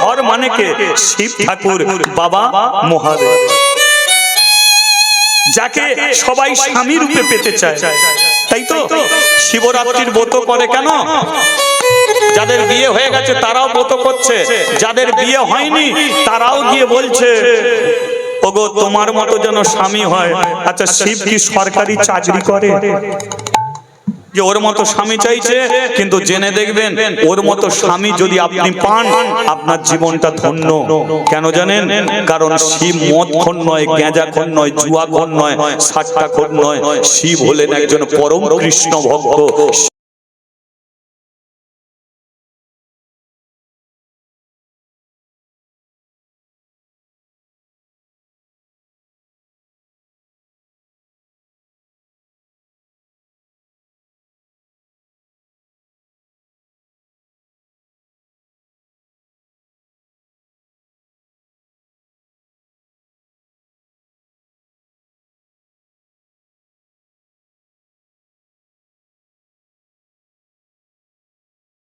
হর মানে কে? শিব ঠাকুর, বাবা মহাদেব, যাকে সবাই স্বামী রূপে পেতে চায়। তাই তো শিবরাত্রির ব্রত করে কেন? যাদের বিয়ে হয়ে গেছে তারাও ব্রত করছে, যাদের বিয়ে হয়নি তারাও গিয়ে বলছে, ওগো তোমার মতো যেন স্বামী হয়। আচ্ছা, শিব কি সরকারি চাকরি করে? যে ওর মতো স্বামী চাইছে, কিন্তু জেনে দেখবেন ওর মতো স্বামী যদি আপনি পান আপনার জীবনটা ধন্য। কেন জানেন? কারণ শিব মদখোর নয়, গাঁজাখোর নয়, জুয়াখোর নয়, সাট্টাখোর নয়। শিব হলেন একজন পরম কৃষ্ণ ভক্ত।